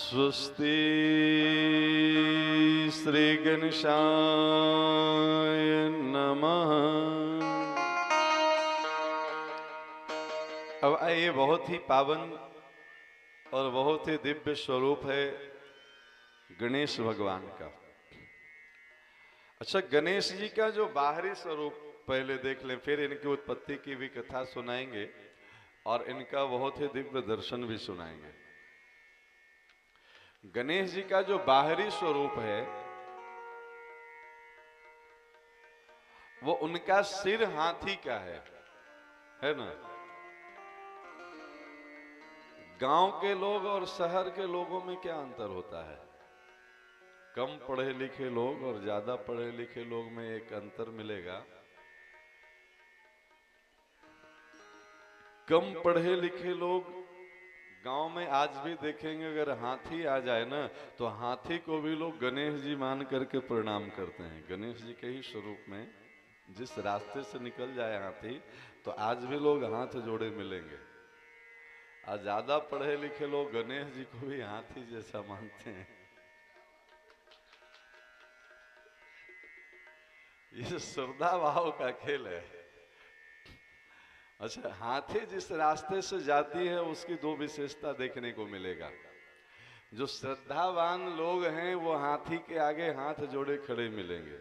स्वस्ति श्री गणेशाय नमः। अब ये बहुत ही पावन और बहुत ही दिव्य स्वरूप है गणेश भगवान का। अच्छा, गणेश जी का जो बाहरी स्वरूप पहले देख लें, फिर इनकी उत्पत्ति की भी कथा सुनाएंगे और इनका बहुत ही दिव्य दर्शन भी सुनाएंगे। गणेश जी का जो बाहरी स्वरूप वो उनका सिर हाथी का है ना। गांव के लोग और शहर के लोगों में क्या अंतर होता है? कम पढ़े लिखे लोग और ज्यादा पढ़े लिखे लोग में एक अंतर मिलेगा। कम पढ़े लिखे लोग गांव में आज भी देखेंगे, अगर हाथी आ जाए ना तो हाथी को भी लोग गणेश जी मान करके प्रणाम करते हैं। गणेश जी के ही स्वरूप में जिस रास्ते से निकल जाए हाथी, तो आज भी लोग हाथ जोड़े मिलेंगे। आज ज्यादा पढ़े लिखे लोग गणेश जी को भी हाथी जैसा मानते हैं। ये श्रद्धा भाव का खेल है। अच्छा, हाथी जिस रास्ते से जाती है उसकी दो विशेषता देखने को मिलेगा। जो श्रद्धावान लोग हैं वो हाथी के आगे हाथ जोड़े खड़े मिलेंगे,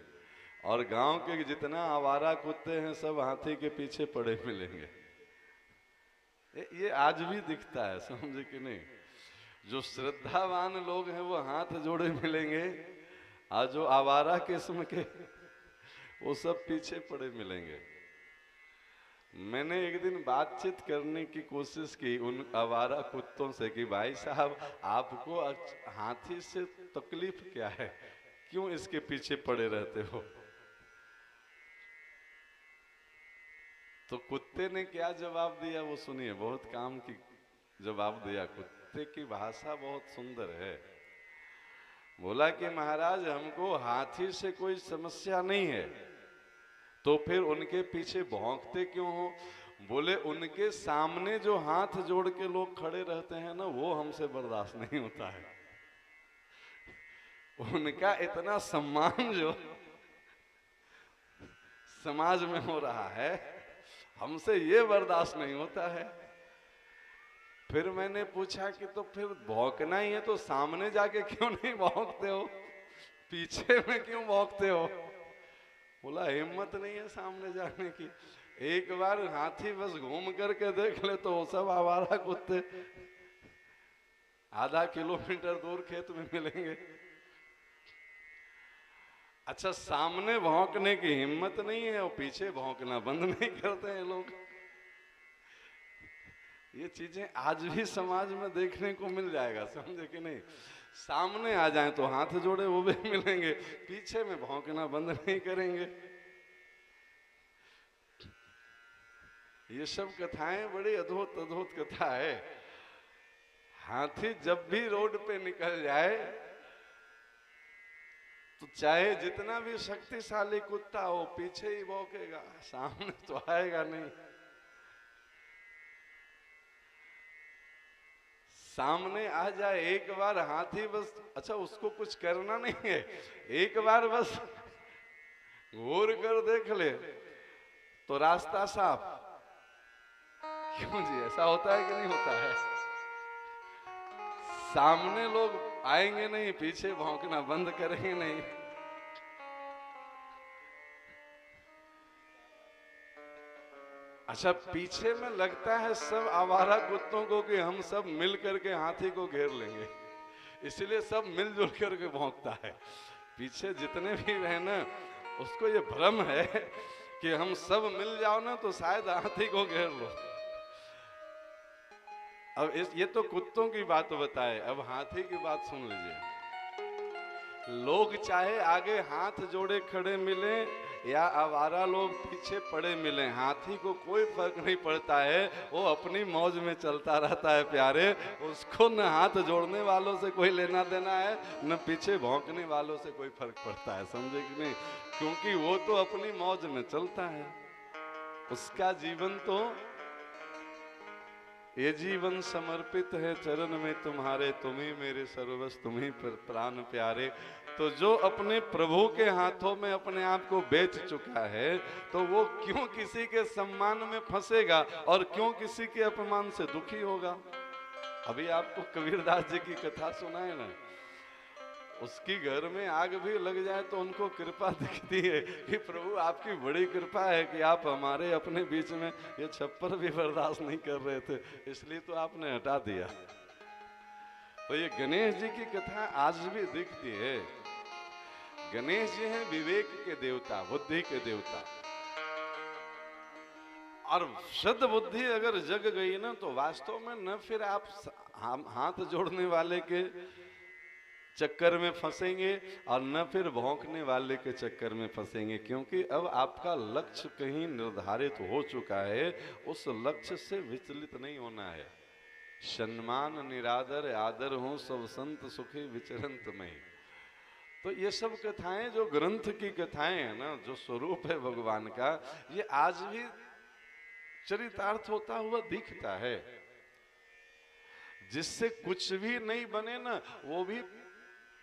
और गांव के जितना आवारा कुत्ते हैं सब हाथी के पीछे पड़े मिलेंगे। ये आज भी दिखता है, समझे कि नहीं? जो श्रद्धावान लोग हैं वो हाथ जोड़े मिलेंगे, और जो आवारा किस्म के वो सब पीछे पड़े मिलेंगे। मैंने एक दिन बातचीत करने की कोशिश की उन आवारा कुत्तों से कि भाई साहब, आपको हाथी से तकलीफ क्या है, क्यों इसके पीछे पड़े रहते हो? तो कुत्ते ने क्या जवाब दिया वो सुनिए, बहुत काम की जवाब दिया। कुत्ते की भाषा बहुत सुंदर है। बोला कि महाराज, हमको हाथी से कोई समस्या नहीं है, तो फिर उनके पीछे भौंकते क्यों हो? बोले, उनके सामने जो हाथ जोड़ के लोग खड़े रहते हैं ना, वो हमसे बर्दाश्त नहीं होता है। उनका इतना सम्मान जो समाज में हो रहा है, हमसे ये बर्दाश्त नहीं होता है। फिर मैंने पूछा कि तो फिर भौंकना ही है तो सामने जाके क्यों नहीं भौंकते हो, पीछे में क्यों भौंकते हो? बोला, हिम्मत नहीं है सामने जाने की। एक बार हाथी बस घूम करके देख ले तो वो सब आवारा कुत्ते आधा किलोमीटर दूर खेत में मिलेंगे। अच्छा, सामने भौंकने की हिम्मत नहीं है और पीछे भौंकना बंद नहीं करते हैं लोग। ये चीजें आज भी समाज में देखने को मिल जाएगा, समझे कि नहीं? सामने आ जाएं तो हाथ जोड़े वो भी मिलेंगे, पीछे में भौंकना बंद नहीं करेंगे। ये सब कथाएं बड़ी अद्भुत अद्भुत कथा है। हाथी जब भी रोड पे निकल जाए तो चाहे जितना भी शक्तिशाली कुत्ता हो, पीछे ही भौंकेगा, सामने तो आएगा नहीं। सामने आ जाए एक बार हाथी बस, अच्छा उसको कुछ करना नहीं है, एक बार बस घूर कर देख ले तो रास्ता साफ। क्यों जी, ऐसा होता है कि नहीं होता है? सामने लोग आएंगे नहीं, पीछे भौंकना बंद करेंगे नहीं। अच्छा, पीछे में लगता है सब आवारा कुत्तों को कि हम सब मिल करके हाथी को घेर लेंगे, इसलिए सब मिलजुल करके भौंकता है। पीछे जितने भी हैं ना, उसको ये भ्रम है कि हम सब मिल जाओ ना तो शायद हाथी को घेर लो। अब ये तो कुत्तों की बात बताए, अब हाथी की बात सुन लीजिए। लोग चाहे आगे हाथ जोड़े खड़े मिले या आवारा लोग पीछे पड़े मिले, हाथी को कोई फर्क नहीं पड़ता है। वो अपनी मौज में चलता रहता है प्यारे। उसको न हाथ जोड़ने वालों से कोई लेना देना है, न पीछे भौंकने वालों से कोई फर्क पड़ता है, समझे कि नहीं? क्योंकि वो तो अपनी मौज में चलता है। उसका जीवन तो ये जीवन समर्पित है चरण में तुम्हारे, तुम ही मेरे सर्वस्व, तुम ही प्राण प्यारे। तो जो अपने प्रभु के हाथों में अपने आप को बेच चुका है, तो वो क्यों किसी के सम्मान में फंसेगा और क्यों किसी के अपमान से दुखी होगा। अभी आपको कबीरदास जी की कथा सुनाए ना, उसकी घर में आग भी लग जाए तो उनको कृपा दिखती है कि प्रभु आपकी बड़ी कृपा है कि आप हमारे अपने बीच में ये छप्पर भी बर्दाश्त नहीं कर रहे थे, इसलिए तो आपने हटा दिया। तो ये गणेश जी की कथा आज भी दिखती है। गणेश जी हैं विवेक के देवता, बुद्धि के देवता, और शुद्ध बुद्धि अगर जग गई ना तो वास्तव में न फिर आप हाथ जोड़ने वाले के चक्कर में फंसेंगे और न फिर भौंकने वाले के चक्कर में फंसेंगे, क्योंकि अब आपका लक्ष्य कहीं निर्धारित हो चुका है, उस लक्ष्य से विचलित नहीं होना है। सम्मान निरादर आदर हो सब संत सुखी विचरंत में। तो ये सब कथाएं जो ग्रंथ की कथाएं हैं ना, जो स्वरूप है भगवान का, ये आज भी चरितार्थ होता हुआ दिखता है। जिससे कुछ भी नहीं बने ना, वो भी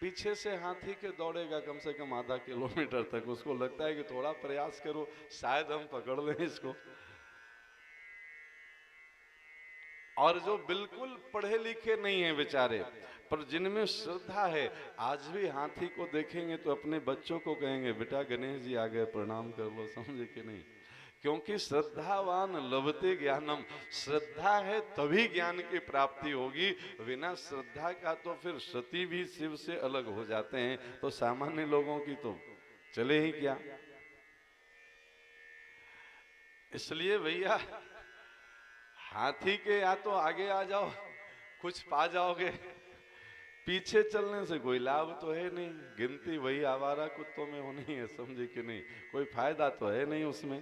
पीछे से हाथी के दौड़ेगा कम से कम आधा किलोमीटर तक। उसको लगता है कि थोड़ा प्रयास करो, शायद हम पकड़ लें इसको। और जो बिल्कुल पढ़े लिखे नहीं है बेचारे, पर जिनमें श्रद्धा है, आज भी हाथी को देखेंगे तो अपने बच्चों को कहेंगे बेटा गणेश जी आ गए, प्रणाम कर लो, समझे कि नहीं। क्योंकि श्रद्धावान लभते ज्ञानम, श्रद्धा है तभी ज्ञान की प्राप्ति होगी। बिना श्रद्धा का तो फिर सती भी शिव से अलग हो जाते हैं, तो सामान्य लोगों की तो चले ही क्या। इसलिए भैया हाथी के या तो आगे आ जाओ, कुछ पा जाओगे, पीछे चलने से कोई लाभ तो है नहीं, गिनती वही आवारा कुत्तों में होनी है, समझे कि नहीं। कोई फायदा तो है नहीं उसमें।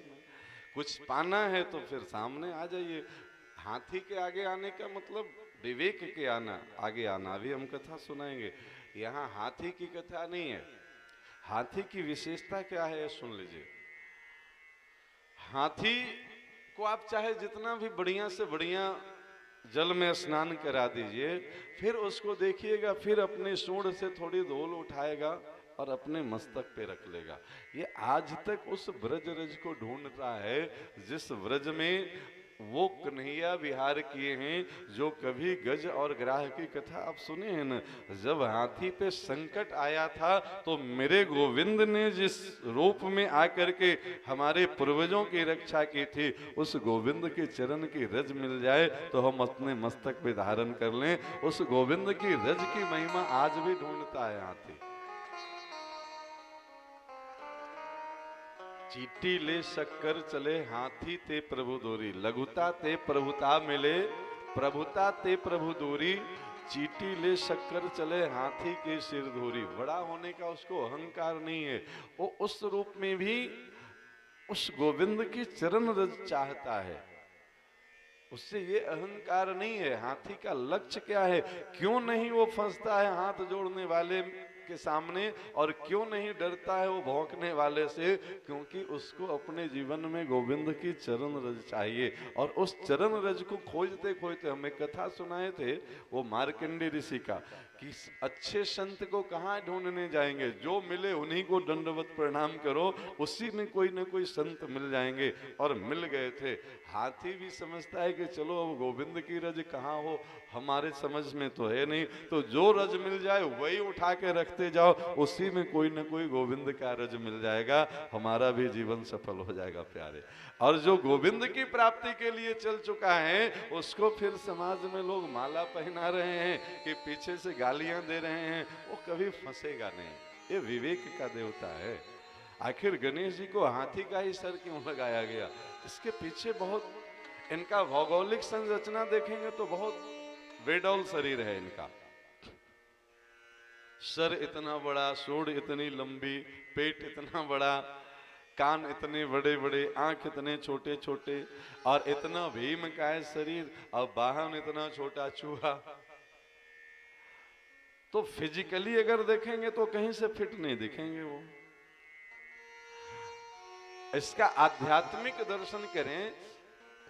कुछ पाना है तो फिर सामने आ जाइए। हाथी के आगे आने का मतलब विवेक के आना, आगे आना। अभी हम कथा सुनाएंगे। यहाँ हाथी की कथा नहीं है। हाथी की विशेषता क्या है सुन लीजिए। हाथी को आप चाहे जितना भी बढ़िया से बढ़िया जल में स्नान करा दीजिए, फिर उसको देखिएगा, फिर अपने सूंड से थोड़ी धूल उठाएगा और अपने मस्तक पे रख लेगा। ये आज तक उस ब्रज रज को ढूंढ रहा है जिस ब्रज में वो कन्हैया विहार किए हैं, जो कभी गज और ग्राह की कथा आप सुने हैं ना। जब हाथी पे संकट आया था तो मेरे गोविंद ने जिस रूप में आकर के हमारे पूर्वजों की रक्षा की थी, उस गोविंद के चरण की रज मिल जाए तो हम अपने मस्तक पे धारण कर लें। उस गोविंद की रज की महिमा आज भी ढूंढता है हाथी। चीटी ले शक्कर चले हाथी ते प्रभु दूरी, लघुता ते प्रभुता मिले, प्रभुता ते प्रभु दूरी। चीटी ले शक्कर चले हाथी के सिर धूरी। बड़ा होने का उसको अहंकार नहीं है, वो उस रूप में भी उस गोविंद की चरण रज चाहता है, उससे ये अहंकार नहीं है। हाथी का लक्ष्य क्या है, क्यों नहीं वो फंसता है हाथ जोड़ने वाले के सामने, और क्यों नहीं डरता है वो भौंकने वाले से, क्योंकि उसको अपने जीवन में गोविंद की चरण रज चाहिए। और उस चरण रज को खोजते खोजते हमें कथा सुनाए थे वो मार्कंडेय ऋषि का, कि अच्छे संत को कहाँ ढूंढने जाएंगे, जो मिले उन्हीं को दंडवत प्रणाम करो, उसी में कोई न कोई संत मिल जाएंगे। और मिल गए थे। हाथी भी समझता है कि चलो अब गोविंद की रज कहाँ हो, हमारे समझ में तो है नहीं, तो जो रज मिल जाए वही उठा के रखते जाओ, उसी में कोई न कोई गोविंद का रज मिल जाएगा, हमारा भी जीवन सफल हो जाएगा प्यारे। और जो गोविंद की प्राप्ति के लिए चल चुका है, उसको फिर समाज में लोग माला पहना रहे हैं कि पीछे से गालियां दे रहे हैं, वो कभी फंसेगा नहीं। ये विवेक का देवता है। आखिर गणेश जी को हाथी का ही सर क्यों लगाया गया, इसके पीछे बहुत, इनका भौगोलिक संरचना देखेंगे तो बहुत बेडौल शरीर है इनका। सर इतना बड़ा, सूंड इतनी लंबी, पेट इतना बड़ा, कान इतने बड़े बड़े, आंख इतने छोटे छोटे, और इतना भीम का है शरीर, और वाहन इतना छोटा चूहा। तो फिजिकली अगर देखेंगे तो कहीं से फिट नहीं दिखेंगे वो। इसका आध्यात्मिक दर्शन करें,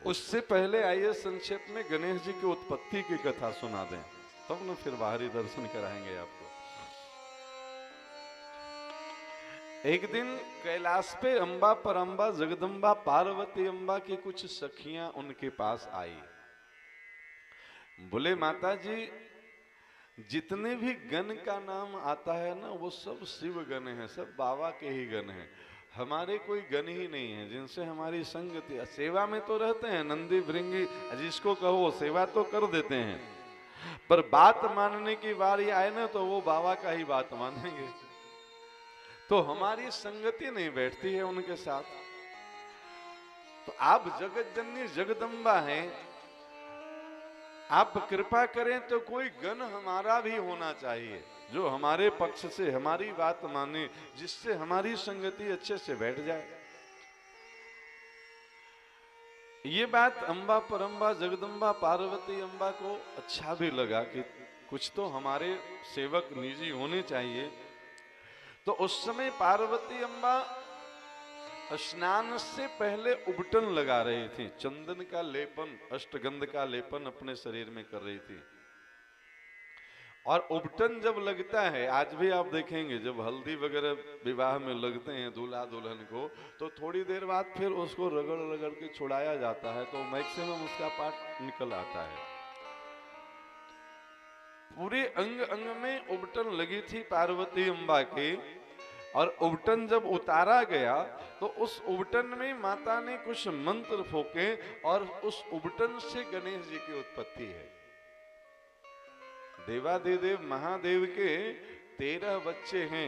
उससे पहले आइए संक्षेप में गणेश जी की उत्पत्ति की कथा सुना दें, तब न फिर बाहरी दर्शन कराएंगे आपको। एक दिन कैलाश पे अंबा पर अंबा जगदम्बा पार्वती अंबा की कुछ सखियां उनके पास आई। बोले माता जी, जितने भी गण का नाम आता है ना वो सब शिव गण हैं, सब बाबा के ही गण हैं। हमारे कोई गण ही नहीं है जिनसे हमारी संगति। सेवा में तो रहते हैं, नंदी भृंगी जिसको कहो सेवा तो कर देते हैं, पर बात मानने की बारी आए ना तो वो बाबा का ही बात मानेंगे। तो हमारी संगति नहीं बैठती है उनके साथ। तो आप जगत जननी जगदम्बा हैं, आप कृपा करें तो कोई गण हमारा भी होना चाहिए जो हमारे पक्ष से हमारी बात माने, जिससे हमारी संगति अच्छे से बैठ जाए। ये बात अंबा परंबा जगदम्बा पार्वती अंबा को अच्छा भी लगा कि कुछ तो हमारे सेवक निजी होने चाहिए। तो उस समय पार्वती अंबा स्नान से पहले उबटन लगा रही थी, चंदन का लेपन, अष्टगंध का लेपन अपने शरीर में कर रही थी। और उबटन जब लगता है, आज भी आप देखेंगे जब हल्दी वगैरह विवाह में लगते हैं दूल्हा दुल्हन को, तो थोड़ी देर बाद फिर उसको रगड़ रगड़ के छुड़ाया जाता है, तो मैक्सिमम उसका पार्ट निकल आता है। पूरे अंग अंग में उबटन लगी थी पार्वती अम्बा की। और उबटन जब उतारा गया तो उस उबटन में माता ने कुछ मंत्र फूके और उस उबटन से गणेश जी की उत्पत्ति है। देवादिदेव महादेव के 13 बच्चे हैं।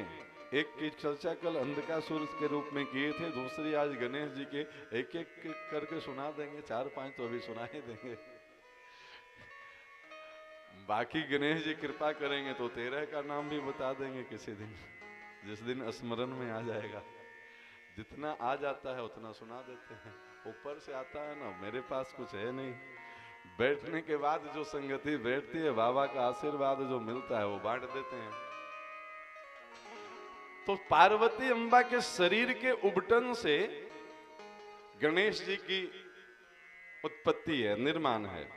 एक की चर्चा कल अंधकासुर के रूप में किए थे, दूसरी आज गणेश जी के एक एक करके सुना देंगे, 4-5 तो अभी सुना ही देंगे। बाकी गणेश जी कृपा करेंगे तो 13 का नाम भी बता देंगे किसी दिन, जिस दिन स्मरण में आ जाएगा। जितना आ जाता है उतना सुना देते हैं, ऊपर से आता है ना, मेरे पास कुछ है नहीं। बैठने के बाद जो संगति बैठती है, बाबा का आशीर्वाद जो मिलता है वो बांट देते हैं। तो पार्वती अम्बा के शरीर के उबटन से गणेश जी की उत्पत्ति है, निर्माण है।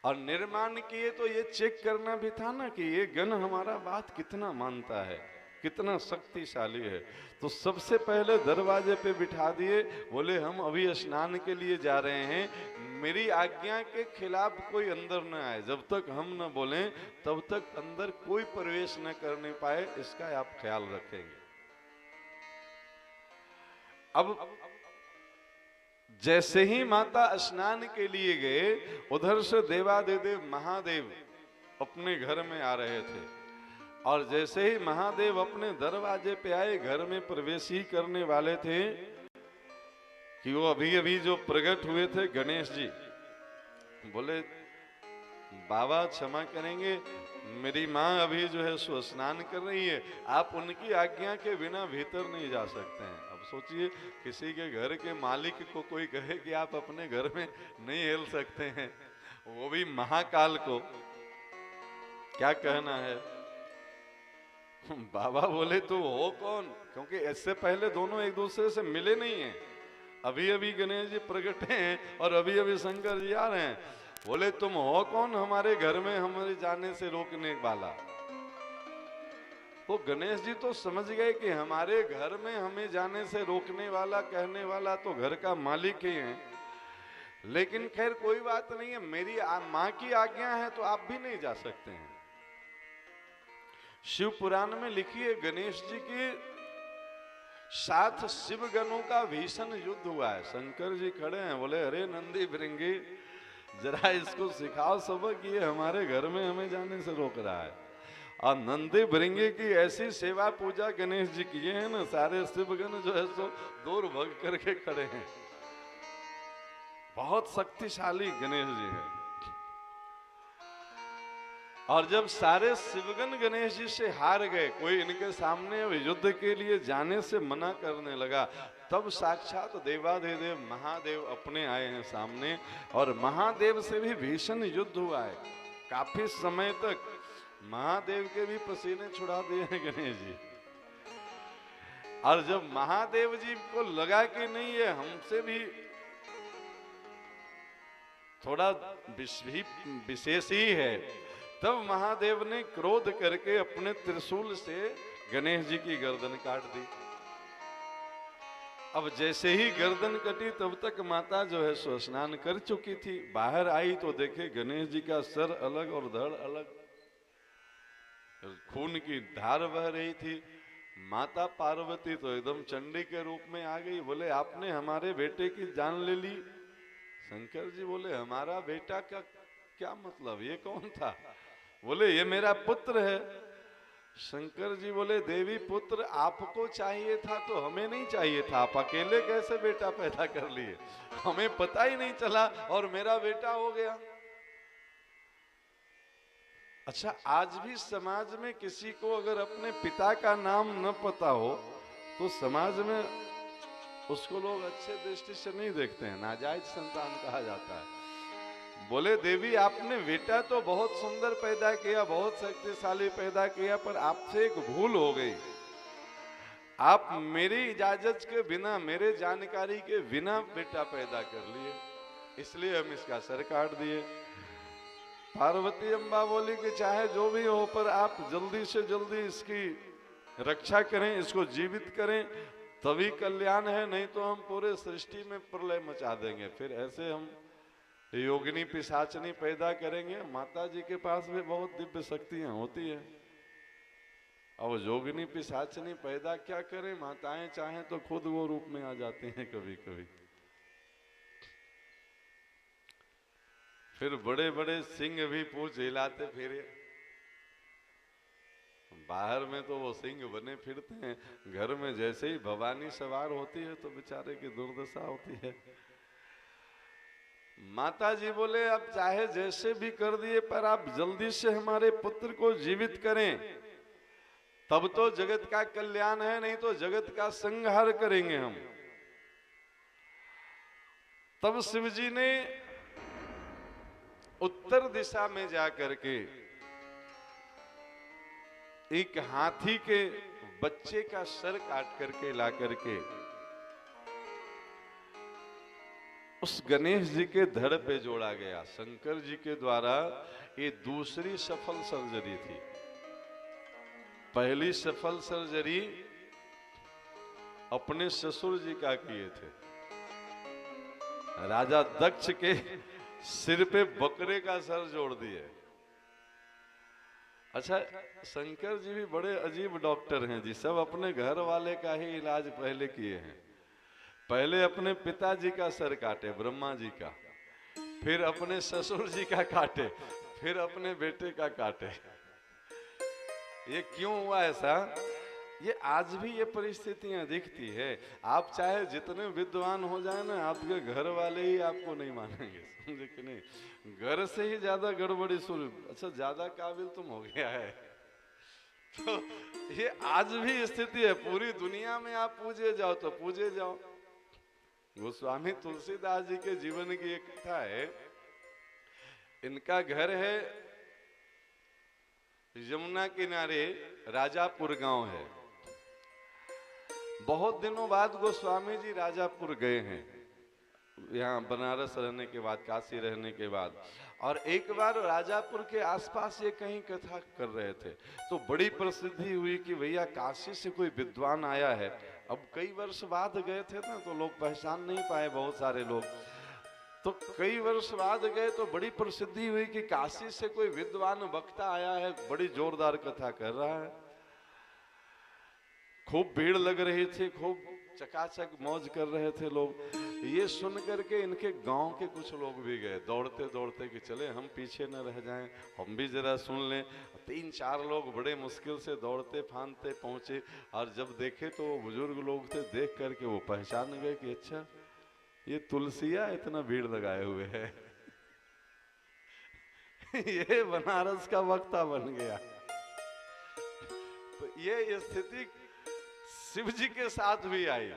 और निर्माण किए तो ये चेक करना भी था ना कि ये गण हमारा बात कितना मानता है, कितना शक्तिशाली है। तो सबसे पहले दरवाजे पे बिठा दिए, बोले हम अभी स्नान के लिए जा रहे हैं, मेरी आज्ञा के खिलाफ कोई अंदर न आए, जब तक हम न बोलें तब तक अंदर कोई प्रवेश न करने पाए, इसका आप ख्याल रखेंगे। अब जैसे ही माता स्नान के लिए गए, उधर से देवादिदेव महादेव अपने घर में आ रहे थे। और जैसे ही महादेव अपने दरवाजे पे आए, घर में प्रवेश ही करने वाले थे कि वो अभी अभी जो प्रकट हुए थे गणेश जी, बोले बाबा क्षमा करेंगे, मेरी माँ अभी जो है सो स्नान कर रही है, आप उनकी आज्ञा के बिना भीतर नहीं जा सकते हैं। अब सोचिए किसी के घर के मालिक को कोई कहे कि आप अपने घर में नहीं हिल सकते हैं, वो भी महाकाल को, क्या कहना है। बाबा बोले तो हो कौन, क्योंकि इससे पहले दोनों एक दूसरे से मिले नहीं हैं, अभी अभी गणेश जी प्रकट हैं और अभी अभी शंकर जी आ रहे हैं। बोले तुम हो कौन हमारे घर में हमारे जाने से रोकने वाला। तो गणेश जी तो समझ गए कि हमारे घर में हमें जाने से रोकने वाला, कहने वाला तो घर का मालिक ही है। लेकिन खैर कोई बात नहीं है, मेरी माँ की आज्ञा है तो आप भी नहीं जा सकते हैं। शिव पुराण में लिखी है, गणेश जी के साथ शिव गणों का भीषण युद्ध हुआ है। शंकर जी खड़े हैं, बोले अरे नंदी भृंगी, जरा इसको सिखाओ सबक, ये हमारे घर में हमें जाने से रोक रहा है। और नंदी भृंगी की ऐसी सेवा पूजा गणेश जी किए हैं ना, सारे शिवगण जो है सो दूर भग करके खड़े हैं। बहुत शक्तिशाली गणेश जी है। और जब सारे शिवगण गणेश जी से हार गए, कोई इनके सामने युद्ध के लिए जाने से मना करने लगा, तब साक्षात देवाधिदेव महादेव अपने आए हैं सामने, और महादेव से भी भीषण युद्ध हुआ है। काफी समय तक महादेव के भी पसीने छुड़ा दिए हैं गणेश जी। और जब महादेव जी को लगा कि नहीं ये हमसे भी थोड़ा विशेष ही है। तब महादेव ने क्रोध करके अपने त्रिशूल से गणेश जी की गर्दन काट दी। अब जैसे ही गर्दन कटी तब तक माता जो है सो स्नान कर चुकी थी। बाहर आई तो देखे गणेश जी का सर अलग और धड़ अलग, खून की धार बह रही थी। माता पार्वती तो एकदम चंडी के रूप में आ गई। बोले आपने हमारे बेटे की जान ले ली। शंकर जी बोले हमारा बेटा का क्या मतलब, ये कौन था? बोले ये मेरा पुत्र है। शंकर जी बोले देवी पुत्र आपको चाहिए था तो हमें नहीं चाहिए था, आप अकेले कैसे बेटा पैदा कर लिए, हमें पता ही नहीं चला और मेरा बेटा हो गया। अच्छा, आज भी समाज में किसी को अगर अपने पिता का नाम न पता हो तो समाज में उसको लोग अच्छे दृष्टि से नहीं देखते हैं, नाजायज संतान कहा जाता है। बोले देवी आपने बेटा तो बहुत सुंदर पैदा किया, बहुत शक्तिशाली पैदा किया, पर आपसे एक भूल हो गई। आप मेरी इजाजत के बिना, मेरे जानकारी के बिना बेटा पैदा कर लिए, इसलिए हम इसका सर काट दिए। पार्वती अम्बा बोली कि चाहे जो भी हो, पर आप जल्दी से जल्दी इसकी रक्षा करें, इसको जीवित करें, तभी कल्याण है, नहीं तो हम पूरे सृष्टि में प्रलय मचा देंगे। फिर ऐसे हम योगिनी पिशाचनी पैदा करेंगे। माता जी के पास भी बहुत दिव्य शक्तियां होती है। अब योगिनी पिशाचनी पैदा क्या करें, माताएं चाहें तो खुद वो रूप में आ जाती हैं कभी कभी। फिर बड़े बड़े सिंह भी पूछ हिलाते फिरे। बाहर में तो वो सिंह बने फिरते हैं, घर में जैसे ही भवानी सवार होती है तो बेचारे की दुर्दशा होती है। माता जी बोले अब चाहे जैसे भी कर दिए, पर आप जल्दी से हमारे पुत्र को जीवित करें, तब तो जगत का कल्याण है, नहीं तो जगत का संहार करेंगे हम। तब शिव जी ने उत्तर दिशा में जाकर के एक हाथी के बच्चे का सर काट करके ला करके उस गणेश जी के धड़ पे जोड़ा गया। शंकर जी के द्वारा ये दूसरी सफल सर्जरी थी। पहली सफल सर्जरी अपने ससुर जी का किए थे। राजा दक्ष के सिर पे बकरे का सर जोड़ दिए। अच्छा, शंकर जी भी बड़े अजीब डॉक्टर हैं जी, सब अपने घर वाले का ही इलाज पहले किए हैं। पहले अपने पिताजी का सर काटे, ब्रह्मा जी का, फिर अपने ससुर जी का काटे, फिर अपने बेटे का काटे। ये क्यों हुआ ऐसा? ये आज भी ये परिस्थितियां दिखती है। आप चाहे जितने विद्वान हो जाए ना, आपके घर वाले ही आपको नहीं मानेंगे, समझे कि नहीं? घर से ही ज्यादा गड़बड़ी शुरू। अच्छा, ज्यादा काबिल तुम हो गया है। तो ये आज भी स्थिति है। पूरी दुनिया में आप पूजे जाओ तो पूजे जाओ। गोस्वामी तुलसीदास जी के जीवन की एक कथा है। इनका घर है यमुना किनारे, राजापुर गांव है। बहुत दिनों बाद गोस्वामी जी राजापुर गए हैं, यहाँ बनारस रहने के बाद, काशी रहने के बाद। और एक बार राजापुर के आसपास ये कहीं कथा कर रहे थे तो बड़ी प्रसिद्धि हुई कि भैया काशी से कोई विद्वान आया है। अब कई वर्ष बाद गए थे ना, तो लोग पहचान नहीं पाए, बहुत सारे लोग। तो कई वर्ष बाद गए तो बड़ी प्रसिद्धि हुई कि काशी से कोई विद्वान वक्ता आया है, बड़ी जोरदार कथा कर रहा है। खूब भीड़ लग रही थी, खूब चकाचक मौज कर रहे थे लोग। ये सुन करके इनके गांव के कुछ लोग भी गए दौड़ते दौड़ते कि चले हम पीछे न रह जाएं, हम भी जरा सुन लें। 3-4 लोग बड़े मुश्किल से दौड़ते फांदते पहुंचे, और जब देखे तो वो बुजुर्ग लोग थे। देख करके वो पहचान गए कि अच्छा ये तुलसिया इतना भीड़ लगाए हुए है। ये बनारस का वक्ता बन गया। तो ये स्थिति शिव जी के साथ भी आई।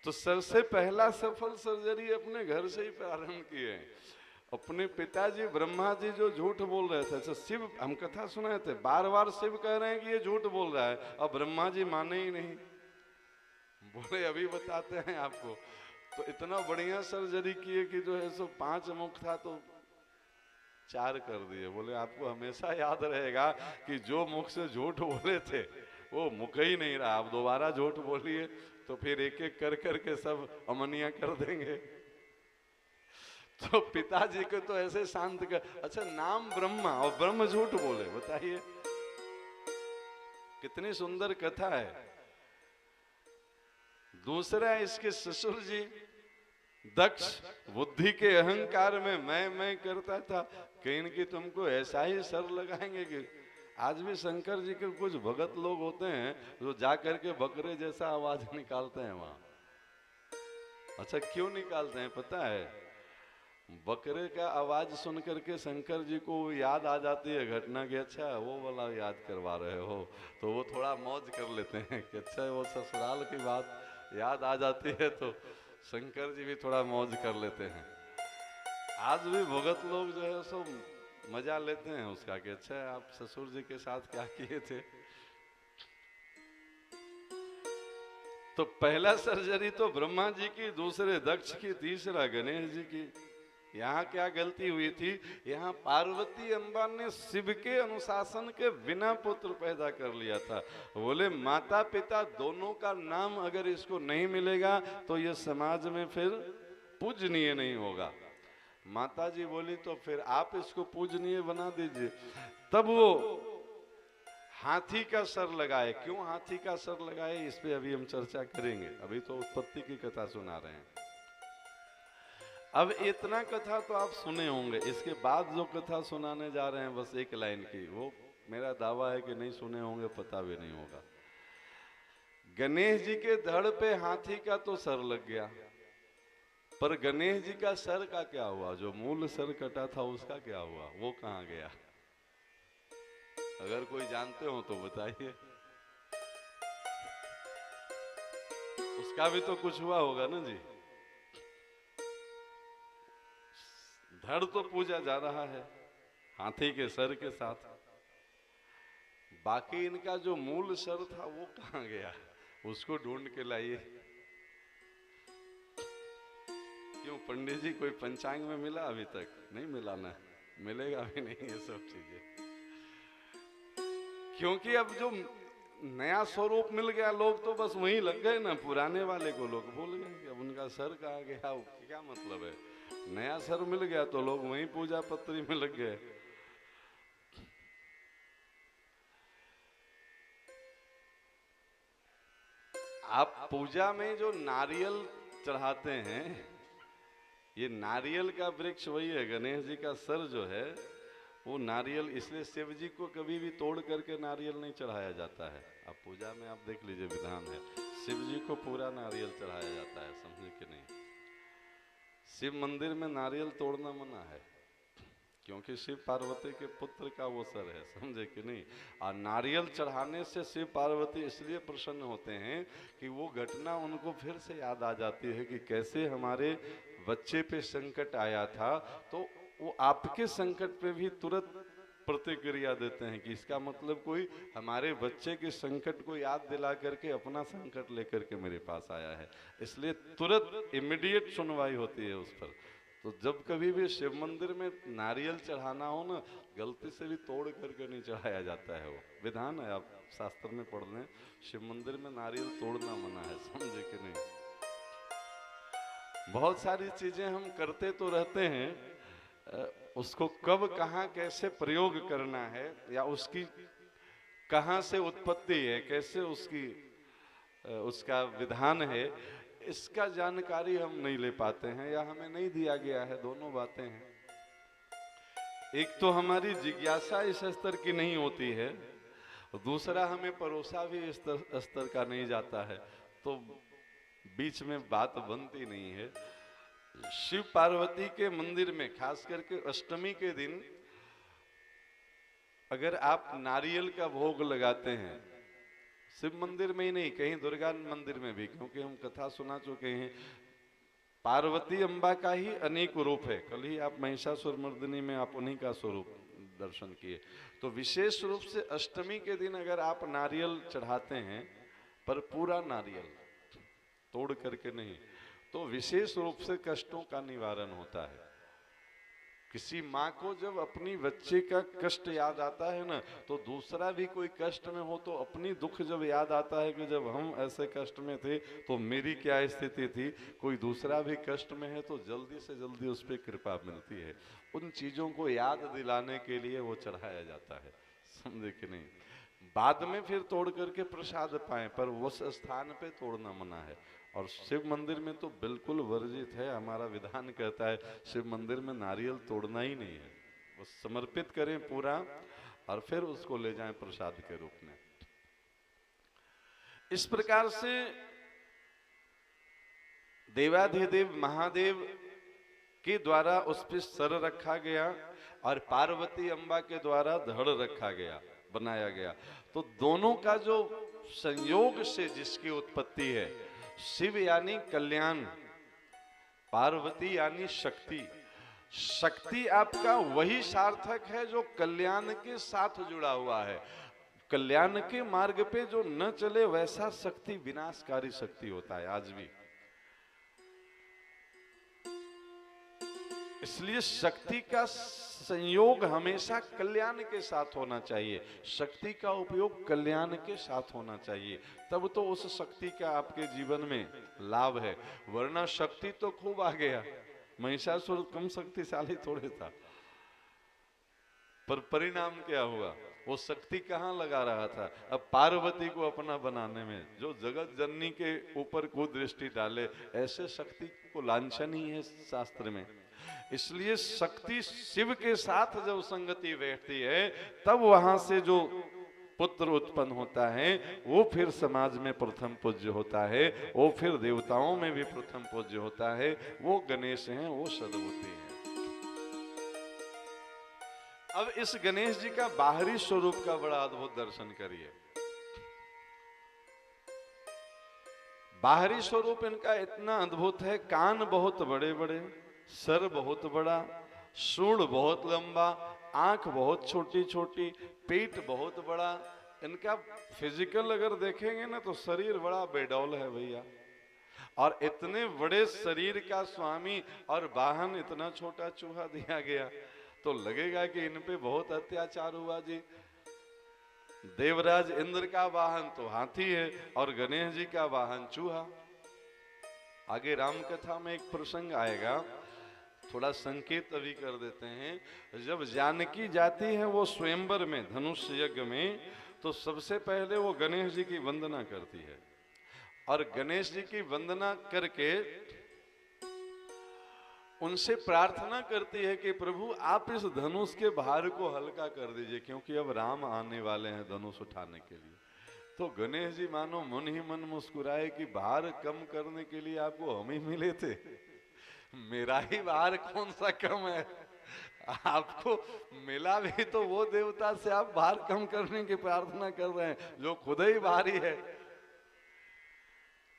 तो सबसे पहला सफल सर्जरी अपने घर से ही प्रारंभ किए। अपने पिताजी ब्रह्मा जी जो झूठ बोल रहे थे, शिव, हम कथा सुनाए थे, बार बार शिव कह रहे हैं कि ये झूठ बोल रहा है, अब ब्रह्मा जी माने ही नहीं। बोले अभी बताते हैं आपको। तो इतना बढ़िया सर्जरी किए कि जो है सो 5 मुख था तो 4 कर दिए। बोले आपको हमेशा याद रहेगा कि जो मुख से झूठ बोले थे वो मुख ही नहीं रहा, आप दोबारा झूठ बोलिए तो फिर एक एक कर करके सब अमनिया कर देंगे। तो पिताजी को तो ऐसे शांत कर, अच्छा नाम ब्रह्मा और ब्रह्म झूठ बोले, बताइए कितनी सुंदर कथा है। दूसरा इसके ससुर जी दक्ष बुद्धि के अहंकार में मैं करता था कि इनकी तुमको ऐसा ही सर लगाएंगे कि आज भी शंकर जी के कुछ भगत लोग होते हैं जो जाकर के बकरे जैसा आवाज निकालते हैं वहां। अच्छा क्यों निकालते हैं पता है? बकरे का आवाज सुन करके शंकर जी को याद आ जाती है घटना की, अच्छा वो वाला याद करवा रहे हो, तो वो थोड़ा मौज कर लेते हैं कि अच्छा वो ससुराल की बात याद आ जाती है तो शंकर जी भी थोड़ा मौज कर लेते हैं। आज भी भगत लोग जो है सो मजा लेते हैं उसका कि अच्छा आप ससुर जी के साथ क्या किए थे। तो पहला सर्जरी तो ब्रह्मा जी की, दूसरे दक्ष की, तीसरा गणेश जी की। यहाँ क्या गलती हुई थी? यहाँ पार्वती अम्बा ने शिव के अनुशासन के बिना पुत्र पैदा कर लिया था। बोले माता पिता दोनों का नाम अगर इसको नहीं मिलेगा तो ये समाज में फिर पूजनीय नहीं होगा। माता जी बोली तो फिर आप इसको पूजनीय बना दीजिए। तब वो हाथी का सर लगाए। क्यों हाथी का सर लगाए इस पे अभी हम चर्चा करेंगे, अभी तो उत्पत्ति की कथा सुना रहे हैं। अब इतना कथा तो आप सुने होंगे, इसके बाद जो कथा सुनाने जा रहे हैं बस एक लाइन की, वो मेरा दावा है कि नहीं सुने होंगे, पता भी नहीं होगा। गणेश जी के धड़ पे हाथी का तो सर लग गया, पर गणेश जी का सर का क्या हुआ? जो मूल सर कटा था उसका क्या हुआ? वो कहाँ गया? अगर कोई जानते हो तो बताइए। उसका भी तो कुछ हुआ होगा ना जी। धड़ तो पूजा जा रहा है हाथी के सर के साथ, बाकी इनका जो मूल सर था वो कहाँ गया? उसको ढूंढ के लाइए। क्यों पंडित जी कोई पंचांग में मिला? अभी तक नहीं मिला ना, मिलेगा भी नहीं ये सब चीजें, क्योंकि अब जो नया स्वरूप मिल गया लोग तो बस वहीं लग गए ना, पुराने वाले को लोग भूल गए कि अब उनका सर कहाँ गया, क्या मतलब है? नया सर मिल गया तो लोग वहीं पूजा पत्री में लग गए। आप पूजा में जो नारियल चढ़ाते हैं, ये नारियल का वृक्ष वही है। गणेश जी का सर जो है वो नारियल, इसलिए शिव जी को कभी भी तोड़ करके नारियल नहीं चढ़ाया जाता है। आप पूजा में आप देख लीजिए विधान है, शिव जी को पूरा नारियल चढ़ाया जाता है, समझे कि नहीं? शिव मंदिर में नारियल तोड़ना मना है, क्योंकि शिव पार्वती के पुत्र का वो सर है, समझे कि नहीं? और नारियल चढ़ाने से शिव पार्वती इसलिए प्रसन्न होते हैं कि वो घटना उनको फिर से याद आ जाती है कि कैसे हमारे बच्चे पे संकट आया था, तो वो आपके संकट पे भी तुरंत प्रतिक्रिया देते हैं कि इसका मतलब कोई हमारे बच्चे के संकट को याद दिला करके अपना संकट लेकर के मेरे पास आया है, इसलिए तुरंत इमीडिएट सुनवाई होती है उस पर। तो जब कभी भी शिव मंदिर में नारियल चढ़ाना हो ना, गलती से भी तोड़ करके नहीं चढ़ाया जाता है, वो विधान है, आप शास्त्र में पढ़ लें, शिव मंदिर में नारियल तोड़ना मना है, समझे कि नहीं? बहुत सारी चीजें हम करते तो रहते हैं, उसको कब कहाँ कैसे प्रयोग करना है या उसकी कहाँ से उत्पत्ति है, कैसे उसकी उसका विधान है, इसका जानकारी हम नहीं ले पाते हैं या हमें नहीं दिया गया है। दोनों बातें हैं, एक तो हमारी जिज्ञासा इस स्तर की नहीं होती है, दूसरा हमें परोसा भी इस स्तर का नहीं जाता है, तो बीच में बात बनती नहीं है। शिव पार्वती के मंदिर में खास करके अष्टमी के दिन अगर आप नारियल का भोग लगाते हैं, शिव मंदिर में ही नहीं कहीं दुर्गा मंदिर में भी, क्योंकि हम कथा सुना चुके हैं, पार्वती अम्बा का ही अनेक रूप है। कल ही आप महिषासुर मर्दिनी में आप उन्हीं का स्वरूप दर्शन किए। तो विशेष रूप से अष्टमी के दिन अगर आप नारियल चढ़ाते हैं, पर पूरा नारियल तोड़ करके नहीं, तो विशेष रूप से कष्टों का निवारण होता है। किसी माँ को जब अपनी बच्चे का कष्ट याद आता है ना, तो दूसरा भी कोई कष्ट में हो तो अपनी दुख जब याद आता है कि जब हम ऐसे कष्ट में थे तो मेरी क्या स्थिति थी, कोई दूसरा भी कष्ट में है तो जल्दी से जल्दी उस पर कृपा मिलती है। उन चीजों को याद दिलाने के लिए वो चढ़ाया जाता है, समझे कि नहीं। बाद में फिर तोड़ करके प्रसाद पाएं, पर उस स्थान पे तोड़ना मना है। और शिव मंदिर में तो बिल्कुल वर्जित है, हमारा विधान कहता है शिव मंदिर में नारियल तोड़ना ही नहीं है, वो समर्पित करें पूरा और फिर उसको ले जाएं प्रसाद के रूप में। इस प्रकार से देवाधिदेव महादेव के द्वारा उस पर सर रखा गया और पार्वती अम्बा के द्वारा धड़ रखा गया, बनाया गया। तो दोनों का जो संयोग से जिसकी उत्पत्ति है, शिव यानी कल्याण, पार्वती यानी शक्ति। शक्ति आपका वही सार्थक है जो कल्याण के साथ जुड़ा हुआ है। कल्याण के मार्ग पे जो न चले वैसा शक्ति विनाशकारी शक्ति होता है आज भी। इसलिए शक्ति का संयोग हमेशा कल्याण के साथ होना चाहिए, शक्ति का उपयोग कल्याण के साथ होना चाहिए, तब तो उस शक्ति का आपके जीवन में लाभ है। वरना शक्ति तो खूब आ गया, महिषासुर कम शक्तिशाली थोड़े था, पर परिणाम क्या हुआ, वो शक्ति कहाँ लगा रहा था, अब पार्वती को अपना बनाने में। जो जगत जननी के ऊपर कुदृष्टि डाले, ऐसे शक्ति को लांछन ही है शास्त्र में। इसलिए शक्ति शिव के साथ जब संगति बैठती है, तब वहां से जो पुत्र उत्पन्न होता है वो फिर समाज में प्रथम पूज्य होता है, वो फिर देवताओं में भी प्रथम पूज्य होता है। वो गणेश हैं, वो सद्बुद्धि हैं। अब इस गणेश जी का बाहरी स्वरूप का बड़ा अद्भुत दर्शन करिए। बाहरी स्वरूप इनका इतना अद्भुत है, कान बहुत बड़े बड़े, सर बहुत बड़ा, सूंड बहुत लंबा, आंख बहुत छोटी छोटी, पेट बहुत बड़ा। इनका फिजिकल अगर देखेंगे ना तो शरीर बड़ा बेडौल है भैया। और इतने बड़े शरीर का स्वामी और वाहन इतना छोटा चूहा दिया गया तो लगेगा कि इन पे बहुत अत्याचार हुआ जी। देवराज इंद्र का वाहन तो हाथी है और गणेश जी का वाहन चूहा। आगे राम कथा में एक प्रसंग आएगा, थोड़ा संकेत अभी कर देते हैं। जब जानकी जाती है वो स्वयंवर में, धनुष यज्ञ में, तो सबसे पहले वो गणेश जी की वंदना करती है और गणेश जी की वंदना करके उनसे प्रार्थना करती है कि प्रभु आप इस धनुष के भार को हल्का कर दीजिए, क्योंकि अब राम आने वाले हैं धनुष उठाने के लिए। तो गणेश जी मानो मन ही मन मुस्कुराए कि भार कम करने के लिए आपको हम ही मिले थे, मेरा ही भार कौन सा कम है, आपको मिला भी तो वो देवता से आप भार कम करने की प्रार्थना कर रहे हैं जो खुद ही भारी है।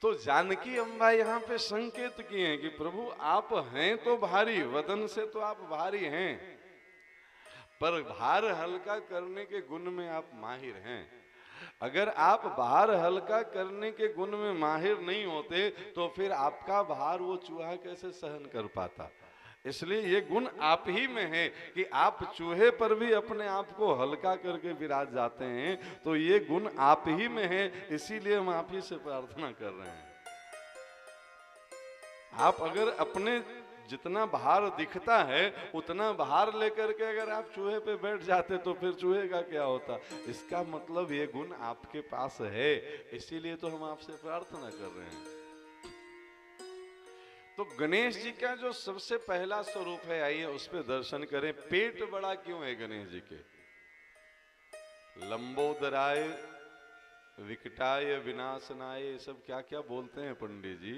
तो जानकी अम्बा यहाँ पे संकेत किए हैं कि प्रभु आप हैं तो भारी, वदन से तो आप भारी हैं, पर भार हल्का करने के गुण में आप माहिर हैं। अगर आप भार हल्का करने के गुण में माहिर नहीं होते तो फिर आपका भार वो चूहा कैसे सहन कर पाता। इसलिए ये गुण आप ही में है कि आप चूहे पर भी अपने आप को हल्का करके विराज जाते हैं, तो ये गुण आप ही में है, इसीलिए हम आप ही से प्रार्थना कर रहे हैं। आप अगर अपने जितना भार दिखता है उतना भार लेकर के अगर आप चूहे पे बैठ जाते तो फिर चूहे का क्या होता। इसका मतलब ये गुण आपके पास है, इसीलिए तो हम आपसे प्रार्थना कर रहे हैं। तो गणेश जी का जो सबसे पहला स्वरूप है, आइए उस पे दर्शन करें। पेट बड़ा क्यों है गणेश जी के? लंबोदराय विकटाय विनाशनाय, ये सब क्या क्या बोलते हैं पंडित जी।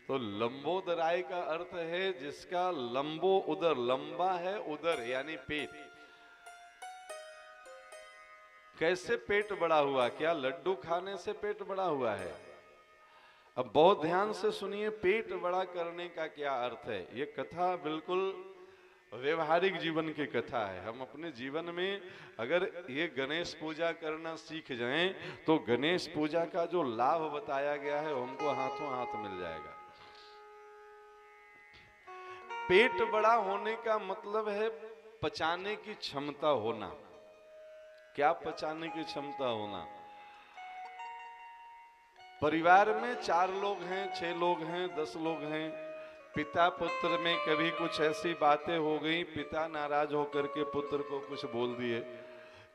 तो लंबोदराय का अर्थ है जिसका लंबो उदर, लंबा है उदर यानी पेट। कैसे पेट बड़ा हुआ? क्या लड्डू खाने से पेट बड़ा हुआ है? अब बहुत ध्यान से सुनिए, पेट बड़ा करने का क्या अर्थ है। ये कथा बिल्कुल व्यवहारिक जीवन की कथा है। हम अपने जीवन में अगर ये गणेश पूजा करना सीख जाएं तो गणेश पूजा का जो लाभ बताया गया है हमको हाथों हाथ मिल जाएगा। पेट बड़ा होने का मतलब है पचाने की क्षमता होना। क्या पचाने की क्षमता होना? परिवार में 4 लोग हैं, 6 लोग हैं, 10 लोग हैं, पिता पुत्र में कभी कुछ ऐसी बातें हो गई, पिता नाराज होकर के पुत्र को कुछ बोल दिए,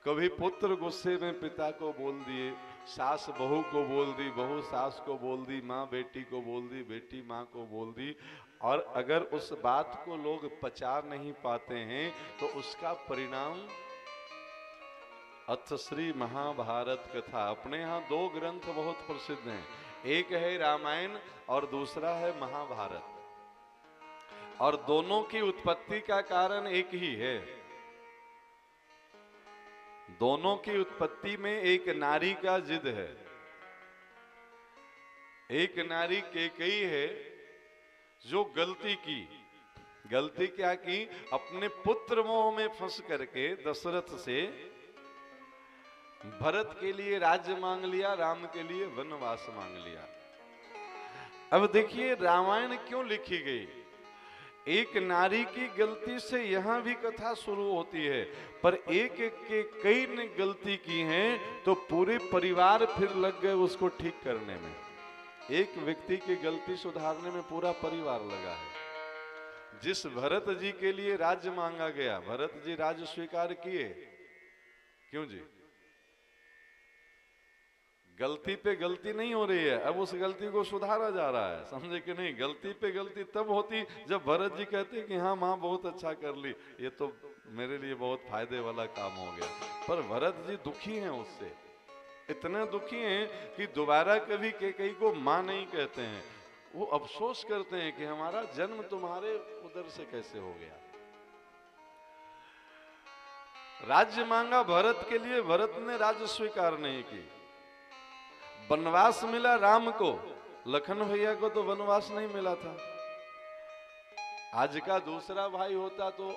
कभी पुत्र गुस्से में पिता को बोल दिए, सास बहू को बोल दी, बहू सास को बोल दी, माँ बेटी को बोल दी, बेटी माँ को बोल दी। और अगर उस बात को लोग पचा नहीं पाते हैं तो उसका परिणाम अथ श्री महाभारत कथा। अपने यहाँ 2 ग्रंथ बहुत प्रसिद्ध हैं, एक है रामायण और दूसरा है महाभारत, और दोनों की उत्पत्ति का कारण एक ही है। दोनों की उत्पत्ति में एक नारी का जिद है। एक नारी कैकेयी है जो गलती की। गलती क्या की? अपने पुत्र मोह में फंस करके दशरथ से भरत के लिए राज्य मांग लिया, राम के लिए वनवास मांग लिया। अब देखिए रामायण क्यों लिखी गई? एक नारी की गलती से यहां भी कथा शुरू होती है, पर एक एक के कई ने गलती की है तो पूरे परिवार फिर लग गए उसको ठीक करने में। एक व्यक्ति की गलती सुधारने में पूरा परिवार लगा है। जिस भरत जी के लिए राज्य मांगा गया, भरत जी राज्य स्वीकार किए, क्यों जी? गलती पे गलती नहीं हो रही है, अब उस गलती को सुधारा जा रहा है, समझे कि नहीं? गलती पे गलती तब होती जब भरत जी कहते कि हाँ माँ बहुत अच्छा कर ली, ये तो मेरे लिए बहुत फायदे वाला काम हो गया। पर भरत जी दुखी हैं उससे, इतने दुखी हैं कि दोबारा कभी कैकेयी को माँ नहीं कहते हैं। वो अफसोस करते हैं कि हमारा जन्म तुम्हारे उदर से कैसे हो गया। राज्य मांगा भरत के लिए, भरत ने राज्य स्वीकार नहीं की। वनवास मिला राम को, लखन भैया को तो वनवास नहीं मिला था। आज का दूसरा भाई होता तो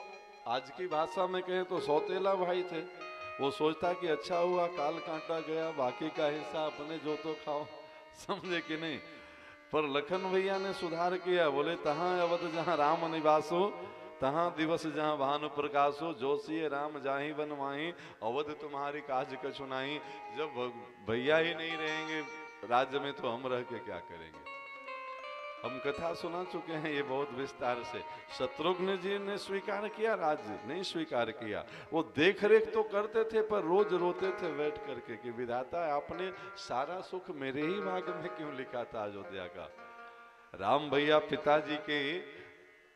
आज की भाषा में कहें तो सौतेला भाई थे। वो सोचता कि अच्छा हुआ काल काटा गया, बाकी का हिस्सा अपने जो तो खाओ, समझे कि नहीं? पर लखन भैया ने सुधार किया, बोले तहां अवध जहां राम निवास हो, तहां दिवस जहां भानु प्रकाश हो, जो सिए राम जाहि वन माही, अवध तुम्हारी काज कछु नाही। जब भैया ही नहीं रहेंगे राज्य में तो हम रह के क्या करेंगे? हम कथा सुना चुके हैं ये बहुत विस्तार से। शत्रुघ्न जी ने स्वीकार किया, राज्य नहीं स्वीकार किया। वो देख रेख तो करते थे पर रोज रोते थे बैठ करके कि विधाता आपने सारा सुख मेरे ही भाग में क्यों लिखा था अयोध्या का। राम भैया पिताजी के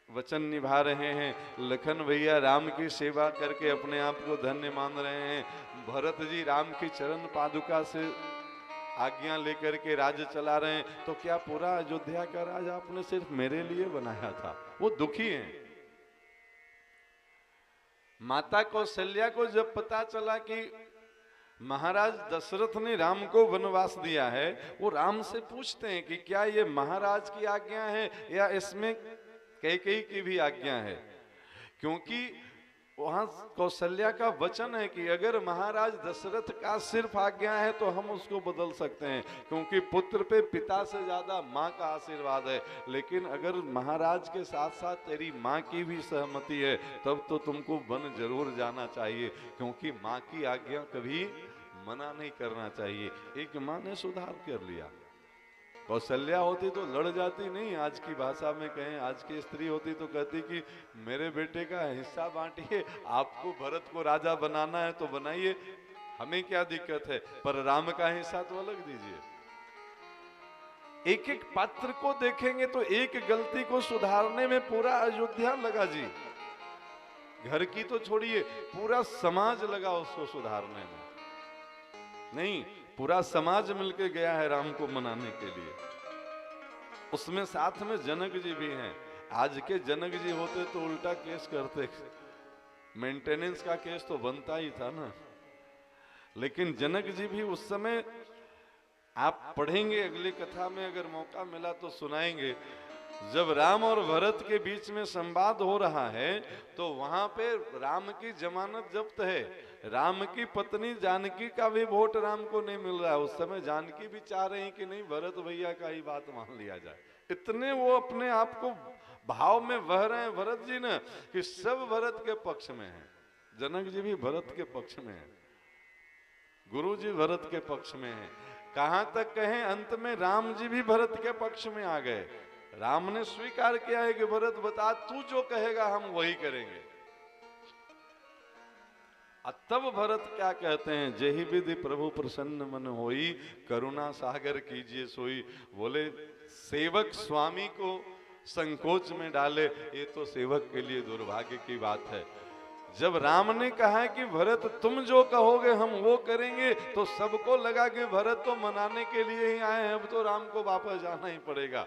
वचन निभा रहे हैं, लखन भैया राम की सेवा करके अपने आप को धन्य मान रहे हैं, भरत जी राम की चरण पादुका से आज्ञा लेकर के राज्य चला रहे हैं, तो क्या पूरा अयोध्या का राज आपने सिर्फ मेरे लिए बनाया था? वो दुखी हैं। माता कौशल्या को जब पता चला कि महाराज दशरथ ने राम को वनवास दिया है, वो राम से पूछते हैं कि क्या ये महाराज की आज्ञा है या इसमें कैकेयी की भी आज्ञा है? क्योंकि वहां कौशल्या का वचन है कि अगर महाराज दशरथ का सिर्फ आज्ञा है तो हम उसको बदल सकते हैं, क्योंकि पुत्र पे पिता से ज्यादा माँ का आशीर्वाद है। लेकिन अगर महाराज के साथ साथ तेरी माँ की भी सहमति है तब तो तुमको वन जरूर जाना चाहिए, क्योंकि माँ की आज्ञा कभी मना नहीं करना चाहिए। एक माँ ने सुधार कर लिया। कौशल्या होती तो लड़ जाती नहीं, आज की भाषा में कहें आज की स्त्री होती तो कहती कि मेरे बेटे का हिस्सा बांटिए, आपको भरत को राजा बनाना है तो बनाइए, हमें क्या दिक्कत है, पर राम का हिस्सा तो अलग दीजिए। एक एक पात्र को देखेंगे तो एक गलती को सुधारने में पूरा अयोध्या लगा जी। घर की तो छोड़िए, पूरा समाज लगा उसको सुधारने में। नहीं, पूरा समाज मिलके गया है राम को मनाने के लिए। उसमें साथ में जनक जी भी हैं। आज के जनक जी होते तो उल्टा केस करते, मेंटेनेंस का केस तो बनता ही था ना। लेकिन जनक जी भी उस समय, आप पढ़ेंगे अगली कथा में, अगर मौका मिला तो सुनाएंगे, जब राम और भरत के बीच में संवाद हो रहा है तो वहां पे राम की जमानत जब्त है। राम की पत्नी जानकी का भी वोट राम को नहीं मिल रहा है। उस समय जानकी भी चाह रही कि नहीं भरत भैया का ही बात मान लिया जाए। इतने वो अपने आप को भाव में बह रहे हैं भरत जी ने कि सब भरत के पक्ष में है। जनक जी भी भरत के पक्ष में है, गुरु जी भरत के पक्ष में है। कहां तक कहें, अंत में राम जी भी भरत के पक्ष में आ गए। राम ने स्वीकार किया है कि भरत बता, तू जो कहेगा हम वही करेंगे। तब भरत क्या कहते हैं, जेहि विधि प्रभु प्रसन्न मन होई, करुणा सागर कीजिए सोई। बोले सेवक स्वामी को संकोच में डाले, ये तो सेवक के लिए दुर्भाग्य की बात है। जब राम ने कहा कि भरत तुम जो कहोगे हम वो करेंगे, तो सबको लगा कि भरत तो मनाने के लिए ही आए हैं, अब तो राम को वापस जाना ही पड़ेगा।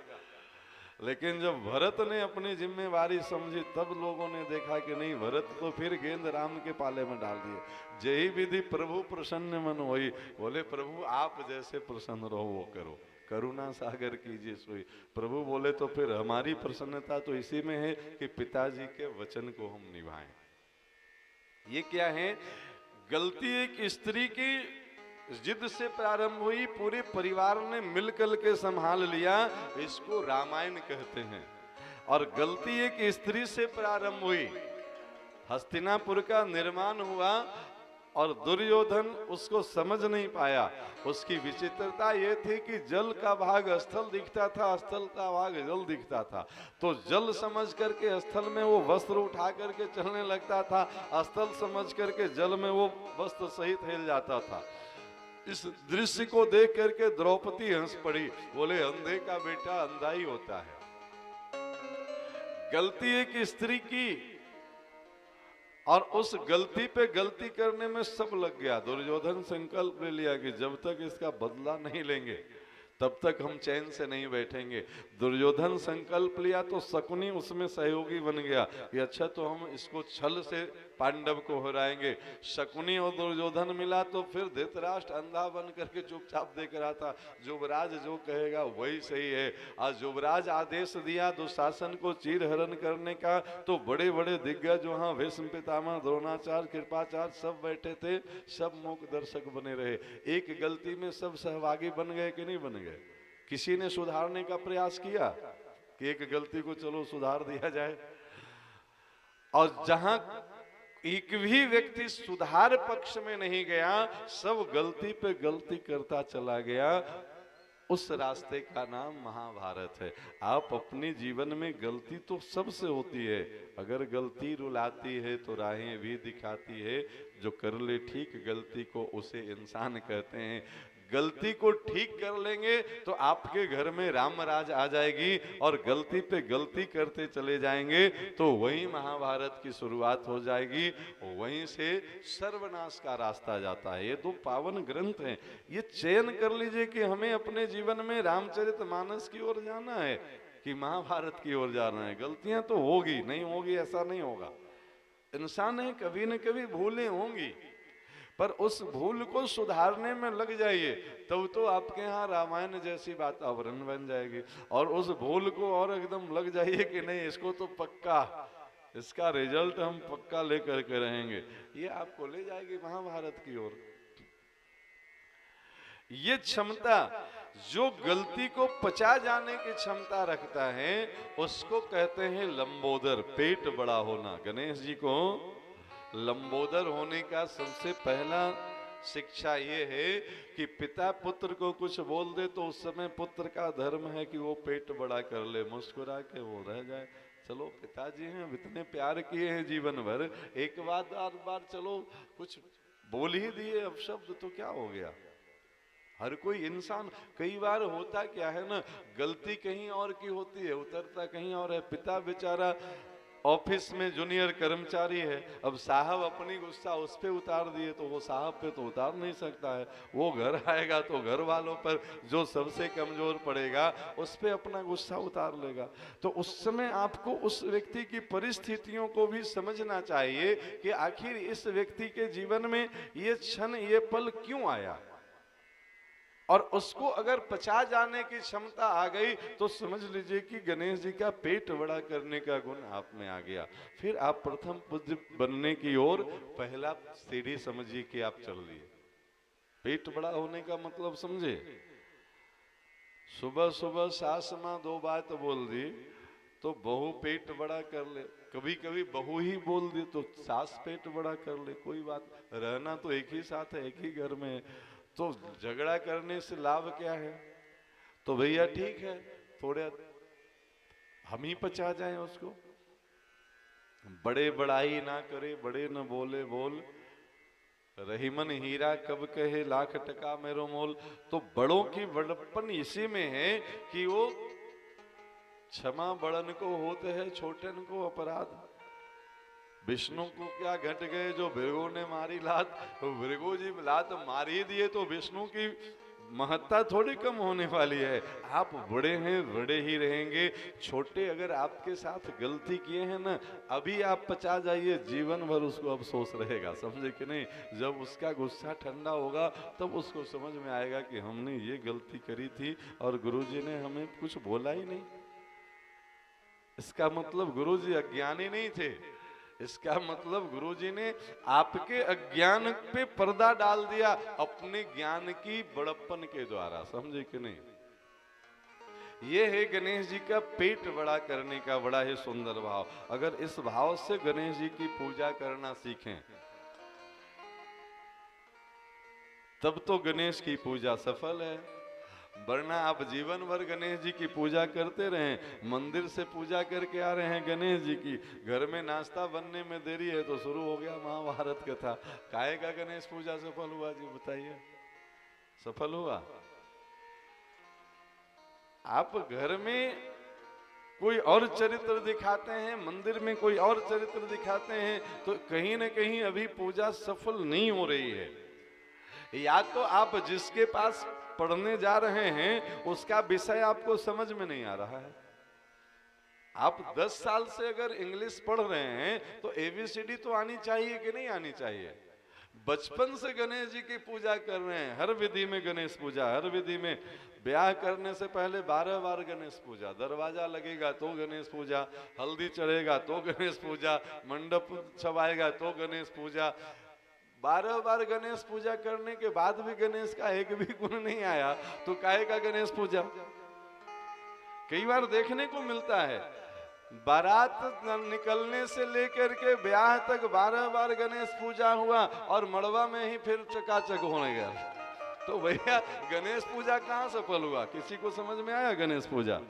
लेकिन जब भरत ने अपनी जिम्मेवारी समझी, तब लोगों ने देखा कि नहीं, भरत तो फिर गेंद राम के पाले में डाल दिए। जय विधि प्रभु प्रसन्न मन होई। बोले प्रभु आप जैसे प्रसन्न रहो वो करो, करुणा सागर कीजिए सोई। प्रभु बोले तो फिर हमारी प्रसन्नता तो इसी में है कि पिताजी के वचन को हम निभाएं। ये क्या है, गलती एक स्त्री की जिद से प्रारंभ हुई, पूरे परिवार ने मिलकर के संभाल लिया, इसको रामायण कहते हैं। और गलती एक स्त्री से प्रारंभ हुई, हस्तिनापुर का निर्माण हुआ और दुर्योधन उसको समझ नहीं पाया। उसकी विचित्रता यह थी कि जल का भाग स्थल दिखता था, स्थल का भाग जल दिखता था। तो जल समझ करके स्थल में वो वस्त्र उठा करके चलने लगता था, स्थल समझ करके जल में वो वस्त्र सहित हिल जाता था। इस दृश्य को देख करके द्रौपदी हंस पड़ी। बोले अंधे का बेटा अंधा ही होता है। गलती एक स्त्री की और उस गलती पे गलती करने में सब लग गया। दुर्योधन संकल्प ले लिया कि जब तक इसका बदला नहीं लेंगे तब तक हम चैन से नहीं बैठेंगे। दुर्योधन संकल्प लिया तो शकुनी उसमें सहयोगी बन गया कि अच्छा तो हम इसको छल से पांडव को हराएंगे। शकुनी और दुर्योधन मिला तो फिर धृतराष्ट्र अंधा बन करके चुपचाप देख रहा था, युवराज जो कहेगा वही सही है। आज युवराज आदेश दिया दुशासन को चीरहरण करने का, तो बड़े बड़े दिग्गज वहां भीष्म पितामह, द्रोणाचार्य, कृपाचार्य सब बैठे थे, सब मूक दर्शक बने रहे। एक गलती में सब सहभागी बन गए कि नहीं बन गए? किसी ने सुधारने का प्रयास किया कि एक गलती को चलो सुधार दिया जाए? और जहां एक भी व्यक्ति सुधार पक्ष में नहीं गया, सब गलती पे गलती करता चला गया, उस रास्ते का नाम महाभारत है। आप अपने जीवन में गलती तो सबसे होती है, अगर गलती रुलाती है तो राहें भी दिखाती है। जो कर ले ठीक गलती को उसे इंसान कहते हैं। गलती को ठीक कर लेंगे तो आपके घर में राम राज आ जाएगी, और गलती पे गलती करते चले जाएंगे तो वहीं महाभारत की शुरुआत हो जाएगी, वहीं से सर्वनाश का रास्ता जाता है। ये दो पावन ग्रंथ हैं, ये चयन कर लीजिए कि हमें अपने जीवन में रामचरितमानस की ओर जाना है कि महाभारत की ओर जाना है। गलतियां तो होगी, नहीं होगी ऐसा नहीं होगा, इंसान है, कभी न कभी भूलें होंगी, पर उस भूल को सुधारने में लग जाइए, तब तो आपके यहाँ रामायण जैसी वातावरण बन जाएगी। और उस भूल को और एकदम लग जाइए कि नहीं, इसको तो पक्का, इसका रिजल्ट हम पक्का लेकर के रहेंगे, ये आपको ले जाएगी महाभारत की ओर। ये क्षमता, जो गलती को पचा जाने की क्षमता रखता है, उसको कहते हैं लंबोदर, पेट बड़ा होना। गणेश जी को लंबोदर होने का सबसे पहला शिक्षा ये है कि पिता पुत्र को कुछ बोल दे तो उस समय पुत्र का धर्म है कि वो पेट बड़ा कर ले, मुस्कुरा के वो रह जाए। चलो पिताजी हैं, इतने प्यार किए हैं जीवन भर, एक बार चलो कुछ बोल ही दिए अब शब्द तो क्या हो गया। हर कोई इंसान, कई बार होता क्या है ना, गलती कहीं और की होती है, उतरता कहीं और है। पिता बेचारा ऑफिस में जूनियर कर्मचारी है, अब साहब अपनी गुस्सा उस पे उतार दिए तो वो साहब पे तो उतार नहीं सकता है। वो घर आएगा तो घर वालों पर, जो सबसे कमजोर पड़ेगा उस पे अपना गुस्सा उतार लेगा। तो उस समय आपको उस व्यक्ति की परिस्थितियों को भी समझना चाहिए कि आखिर इस व्यक्ति के जीवन में ये क्षण, ये पल क्यों आया, और उसको अगर पचा जाने की क्षमता आ गई तो समझ लीजिए कि गणेश जी का पेट बड़ा करने का गुण आप में आ गया। फिर आप प्रथम पूज्य बनने की ओर पहला सीढ़ी समझिए कि आप चल लिए। पेट बड़ा होने का मतलब समझे, सुबह सुबह सास माँ दो बात बोल दी तो बहू पेट बड़ा कर ले, कभी कभी बहू ही बोल दे तो सास पेट बड़ा कर ले, कोई बात, रहना तो एक ही साथ है, एक ही घर में है, तो झगड़ा करने से लाभ क्या है? तो भैया ठीक है, थोड़े हम ही पचा जाएं उसको, बड़े बड़ाई ना करे, बड़े न बोले बोल, रहीमन हीरा कब कहे लाख टका मेरो मोल। तो बड़ों की बड़प्पन इसी में है कि वो क्षमा बड़न को होते है, छोटन को अपराध। विष्णु को क्या घट गए जो भृगु ने मारी लात, तो भृगु जी लात मारी दिए तो विष्णु की महत्ता थोड़ी कम होने वाली है। आप बड़े हैं, बड़े ही रहेंगे, छोटे अगर आपके साथ गलती किए हैं ना, अभी आप पचा जाइए, जीवन भर उसको अफसोस रहेगा, समझे कि नहीं? जब उसका गुस्सा ठंडा होगा तब उसको समझ में आएगा कि हमने ये गलती करी थी और गुरुजी ने हमें कुछ बोला ही नहीं। इसका मतलब गुरुजी अज्ञानी नहीं थे, इसका मतलब गुरुजी ने आपके अज्ञान पे पर्दा डाल दिया अपने ज्ञान की बड़प्पन के द्वारा, समझे कि नहीं? ये है गणेश जी का पेट बड़ा करने का बड़ा ही सुंदर भाव। अगर इस भाव से गणेश जी की पूजा करना सीखें तब तो गणेश की पूजा सफल है, वरना आप जीवन भर गणेश जी की पूजा करते रहें, मंदिर से पूजा करके आ रहे हैं गणेश जी की, घर में नाश्ता बनने में देरी है तो शुरू हो गया महाभारत कथा। काहे का गणेश पूजा सफल हुआ जी, बताइए? सफल हुआ? आप घर में कोई और चरित्र दिखाते हैं, मंदिर में कोई और चरित्र दिखाते हैं, तो कहीं ना कहीं अभी पूजा सफल नहीं हो रही है। या तो आप जिसके पास पढ़ने जा रहे हैं उसका विषय आपको समझ में नहीं आ रहा है। आप 10 साल से अगर इंग्लिश पढ़ रहे हैं तो एबीसीडी तो आनी चाहिए कि नहीं आनी चाहिए? बचपन से गणेश जी की पूजा कर रहे हैं, हर विधि में गणेश पूजा, हर विधि में। ब्याह करने से पहले 12 बार गणेश पूजा, दरवाजा लगेगा तो गणेश पूजा, हल्दी चढ़ेगा तो गणेश पूजा, मंडप छवाएगा तो गणेश पूजा, 12 बार गणेश पूजा करने के बाद भी गणेश का एक भी गुण नहीं आया तो काहे का गणेश पूजा? कई बार देखने को मिलता है बारात निकलने से लेकर के ब्याह तक 12 बार गणेश पूजा हुआ और मड़वा में ही फिर चकाचक होने गया। तो भैया गणेश पूजा कहाँ सफल हुआ? किसी को समझ में आया गणेश पूजा?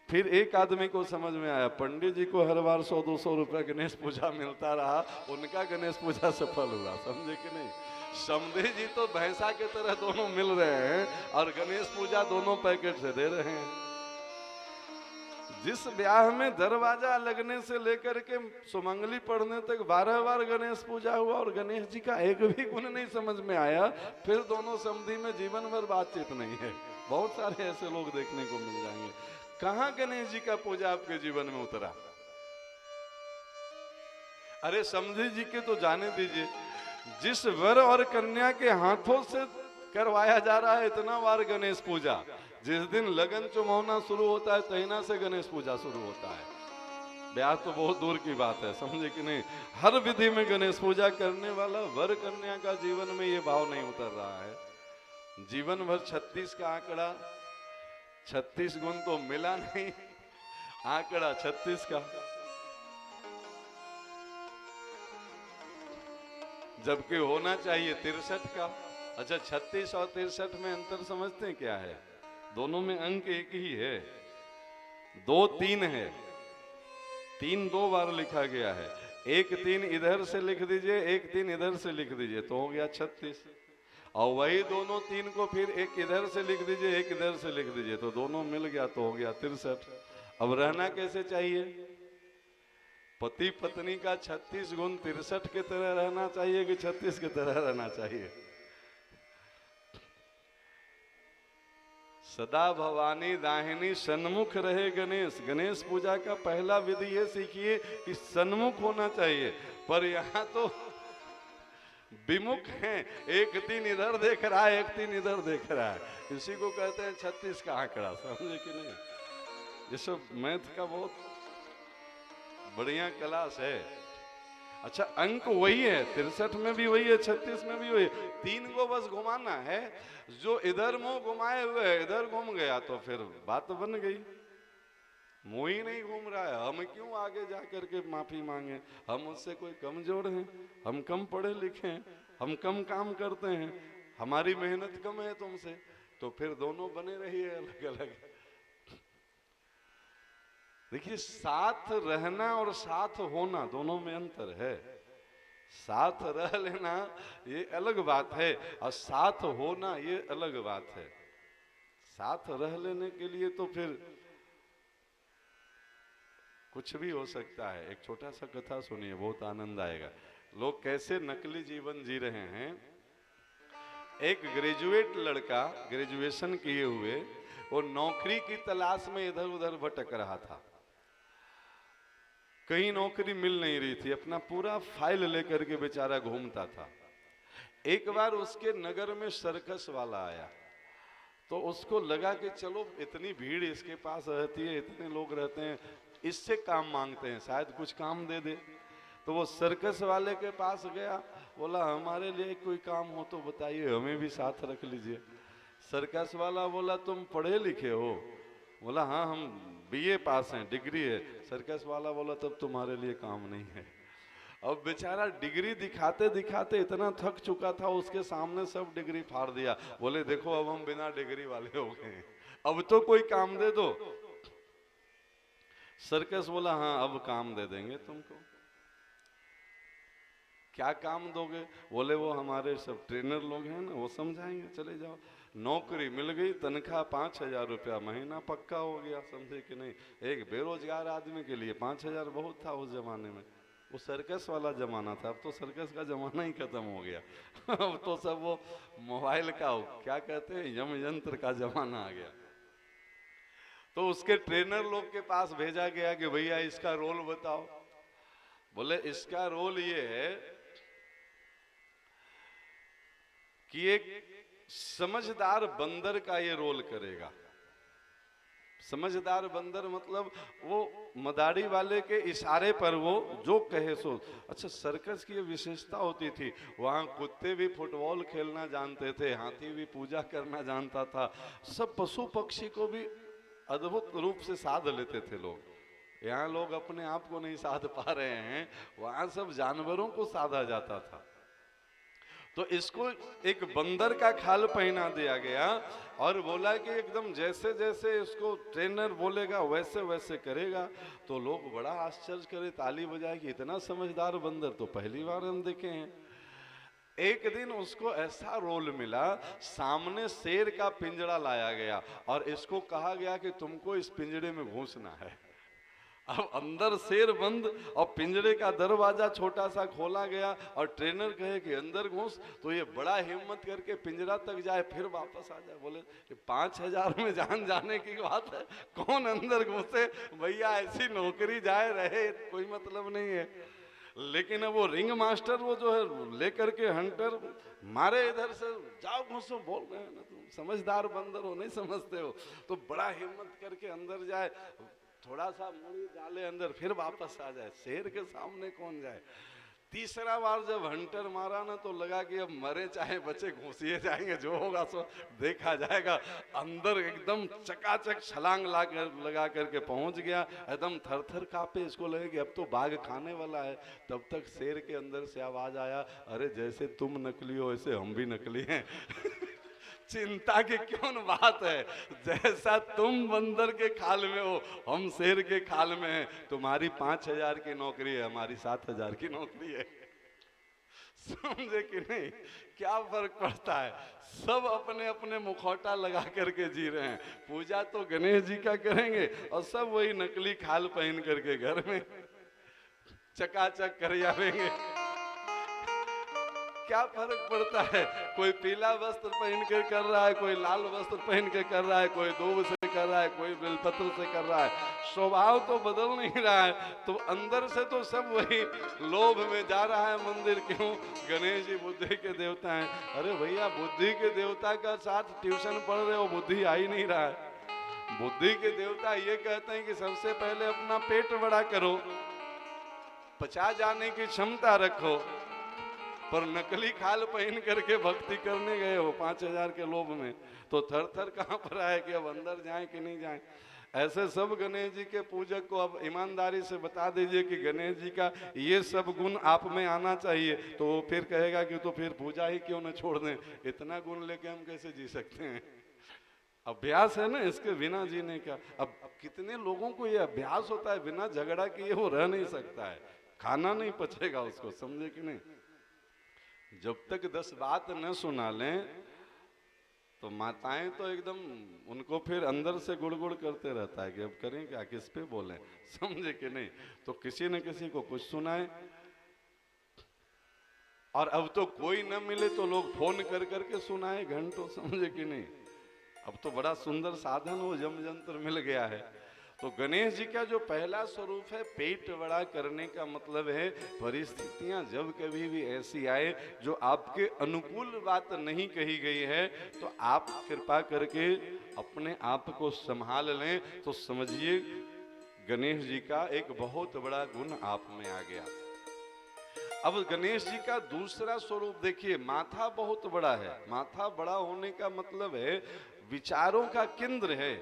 फिर एक आदमी को समझ में आया, पंडित जी को हर बार 100-200 रुपया गणेश पूजा मिलता रहा, उनका गणेश पूजा सफल हुआ, समझे कि नहीं? समधे जी तो भैंसा के तरह दोनों मिल रहे हैं और गणेश पूजा दोनों पैकेट से दे रहे हैं। जिस ब्याह में दरवाजा लगने से लेकर के सुमंगली पढ़ने तक 12 बार गणेश पूजा हुआ और गणेश जी का एक भी गुण नहीं समझ में आया, फिर दोनों समधि में जीवन भर बातचीत नहीं है। बहुत सारे ऐसे लोग देखने को मिल जाएंगे। कहां गणेश जी का पूजा आपके जीवन में उतरा? अरे समझी जी के तो जाने दीजिए, जिस वर और कन्या के हाथों से करवाया जा रहा है इतना बार गणेश पूजा, जिस दिन लगन चुमावना शुरू होता है तहिना से गणेश पूजा शुरू होता है। ब्याह तो बहुत दूर की बात है, समझे कि नहीं? हर विधि में गणेश पूजा करने वाला वर कन्या का जीवन में ये भाव नहीं उतर रहा है। जीवन भर 36 का आंकड़ा, 36 गुण तो मिला नहीं, आंकड़ा 36 का, जबकि होना चाहिए 63 का। अच्छा 36 और 63 में अंतर समझते हैं क्या है? दोनों में अंक एक ही है, 2 3 है, 3 2 बार लिखा गया है, 1 3 इधर से लिख दीजिए, 1 3 इधर से लिख दीजिए तो हो गया 36, और वही दोनों 3 को फिर एक इधर से लिख दीजिए, एक इधर से लिख दीजिए तो दोनों मिल गया तो हो गया 63। अब रहना कैसे चाहिए? पति पत्नी का 36 गुण 63 की तरह रहना चाहिए कि 36 की तरह रहना चाहिए? सदा भवानी दाहिनी सन्मुख रहे गणेश। गणेश पूजा का पहला विधि ये सीखिए कि सन्मुख होना चाहिए, पर यहाँ तो विमुख हैं, 1 3 इधर देख रहा है, 1 3 इधर देख रहा है। इसी को कहते हैं 36 का आंकड़ा, समझे कि नहीं? ये सब मैथ का बहुत बढ़िया क्लास है। अच्छा अंक वही है, 63 में भी वही है, 36 में भी वही है, 3 को बस घुमाना है। जो इधर मुंह घुमाए हुए इधर घूम गया तो फिर बात बन गई। मुंह ही नहीं घूम रहा है, हम क्यों आगे जा करके माफी मांगे? हम उससे कोई कमजोर हैं? हम कम पढ़े लिखे हैं? हम कम काम करते हैं? हमारी मेहनत कम है तुमसे? तो फिर दोनों बने रहिए अलग अलग। देखिए, साथ रहना और साथ होना दोनों में अंतर है। साथ रह लेना ये अलग बात है, और साथ होना ये अलग बात है। साथ रह लेने के लिए तो फिर कुछ भी हो सकता है। एक छोटा सा कथा सुनिए, बहुत आनंद आएगा। लोग कैसे नकली जीवन जी रहे हैं। एक ग्रेजुएट लड़का, ग्रेजुएशन किए हुए, वो नौकरी की तलाश में इधर उधर भटक रहा था। कहीं नौकरी मिल नहीं रही थी, अपना पूरा फाइल लेकर के बेचारा घूमता था। एक बार उसके नगर में सर्कस वाला आया, तो उसको लगा कि चलो इतनी भीड़ इसके पास रहती है, इतने लोग रहते हैं, इससे काम मांगते हैं, शायद कुछ काम दे दे। तो वो सर्कस वाले के पास गया, बोला हमारे लिए कोई काम हो तो बताइए, हमें भी साथ रख लीजिए। सर्कस वाला बोला तुम पढ़े लिखे हो? बोला हाँ, हम बीए पास हैं, डिग्री है। सर्कस वाला बोला तब तुम्हारे लिए काम नहीं है। अब बेचारा डिग्री दिखाते दिखाते इतना थक चुका था, उसके सामने सब डिग्री फाड़ दिया। बोले देखो अब हम बिना डिग्री वाले हो गए, अब तो कोई काम दे दो। सर्कस बोला हाँ अब काम दे देंगे तुमको। क्या काम दोगे? बोले वो हमारे सब ट्रेनर लोग हैं ना, वो समझाएंगे, चले जाओ। नौकरी मिल गई, तनख्वाह 5,000 रुपया महीना पक्का हो गया, समझे कि नहीं। एक बेरोजगार आदमी के लिए 5,000 बहुत था उस जमाने में। वो सर्कस वाला जमाना था, अब तो सर्कस का जमाना ही खत्म हो गया। अब तो सब वो मोबाइल का, क्या कहते हैं, यम यंत्र का जमाना आ गया। तो उसके ट्रेनर लोग के पास भेजा गया कि भैया इसका रोल बताओ। बोले इसका रोल ये है कि एक समझदार बंदर का ये रोल करेगा। समझदार बंदर मतलब वो मदारी वाले के इशारे पर वो जो कहे सो। अच्छा, सर्कस की विशेषता होती थी, वहाँ कुत्ते भी फुटबॉल खेलना जानते थे, हाथी भी पूजा करना जानता था, सब पशु पक्षी को भी अद्भुत रूप से साध लेते थे लोग। यहाँ लोग अपने आप को नहीं साध पा रहे हैं, वहाँ सब जानवरों को साधा जाता था। तो इसको एक बंदर का खाल पहना दिया गया और बोला कि एकदम जैसे जैसे इसको ट्रेनर बोलेगा वैसे वैसे करेगा। तो लोग बड़ा आश्चर्य करे, ताली बजाए कि इतना समझदार बंदर तो पहली बार हम देखे हैं। एक दिन उसको ऐसा रोल मिला, सामने शेर का पिंजरा लाया गया और इसको कहा गया कि तुमको इस पिंजरे में घुसना है। अब अंदर शेर बंद और पिंजरे का दरवाजा छोटा सा खोला गया और ट्रेनर कहे कि अंदर घुस, तो ये बड़ा हिम्मत करके पिंजरा तक जाए फिर वापस आ जाए। बोले कि 5,000 में जान जाने की बात है, कौन अंदर घुसे भैया, ऐसी नौकरी जाए रहे कोई मतलब नहीं है। लेकिन अब वो रिंग मास्टर वो जो है लेकर के हंटर मारे इधर से, जाओ घुसो, बोल रहे हैं ना तुम समझदार बंदर हो, नहीं समझते हो। तो बड़ा हिम्मत करके अंदर जाए, थोड़ा सा मुड़ी डाले अंदर फिर वापस आ जाए, शेर के सामने कौन जाए। तीसरा बार जब हंटर मारा ना तो लगा कि अब मरे चाहे बचे घुसिए जाएंगे, जो होगा सो देखा जाएगा। अंदर एकदम चकाचक छलांग लगा करके पहुंच गया, एकदम थर थर कांपे, इसको लगे कि अब तो बाघ खाने वाला है। तब तक शेर के अंदर से आवाज आया, अरे जैसे तुम नकली हो ऐसे हम भी नकली हैं। चिंता की क्यों बात है, जैसा तुम बंदर के खाल में हो हम शेर के खाल में हैं। तुम्हारी 5,000 की नौकरी है, हमारी 7,000 की नौकरी है। समझे कि नहीं, क्या फर्क पड़ता है। सब अपने अपने मुखौटा लगा करके जी रहे हैं। पूजा तो गणेश जी का करेंगे और सब वही नकली खाल पहन करके घर में चकाचक कर आवेंगे। क्या फर्क पड़ता है, कोई पीला वस्त्र पहन कर रहा है, कोई लाल वस्त्र पहन के कर रहा है, कोई दूब से कर रहा है, कोई बेलपत्र से कर रहा है, स्वभाव तो बदल नहीं रहा है। तो अंदर से तो सब वही लोभ में जा रहा है मंदिर। क्यों? गणेश जी बुद्धि के देवता हैं। अरे भैया, बुद्धि के देवता का साथ ट्यूशन पढ़ रहे हो, बुद्धि आ ही नहीं रहा है। बुद्धि के देवता ये कहते हैं कि सबसे पहले अपना पेट बड़ा करो, पचा जाने की क्षमता रखो, पर नकली खाल पहन करके भक्ति करने गए हो 5,000 के लोभ में, तो थर थर कहां पर आए कि अब अंदर जाए कि नहीं जाए। ऐसे सब गणेश जी के पूजक को अब ईमानदारी से बता दीजिए कि गणेश जी का ये सब गुण आप में आना चाहिए, तो वो फिर कहेगा कि तो फिर पूजा ही क्यों न छोड़ दें, इतना गुण लेके हम कैसे जी सकते हैं। अभ्यास है ना इसके बिना जीने का। अब कितने लोगों को ये अभ्यास होता है, बिना झगड़ा किए वो रह नहीं सकता है, खाना नहीं पचेगा उसको, समझे कि नहीं। जब तक 10 बात न सुना लें तो माताएं तो एकदम उनको फिर अंदर से गुड़गुड़ करते रहता है कि अब करें क्या, किस पे बोलें, समझे कि नहीं। तो किसी न किसी को कुछ सुनाए, और अब तो कोई न मिले तो लोग फोन कर करके सुनाए घंटों, समझे कि नहीं। अब तो बड़ा सुंदर साधन वो यम यंत्र मिल गया है। तो गणेश जी का जो पहला स्वरूप है, पेट बड़ा करने का मतलब है परिस्थितियां जब कभी भी ऐसी आए जो आपके अनुकूल बात नहीं कही गई है, तो आप कृपा करके अपने आप को संभाल लें, तो समझिए गणेश जी का एक बहुत बड़ा गुण आप में आ गया। अब गणेश जी का दूसरा स्वरूप देखिए, माथा बहुत बड़ा है। माथा बड़ा होने का मतलब है विचारों का केंद्र है।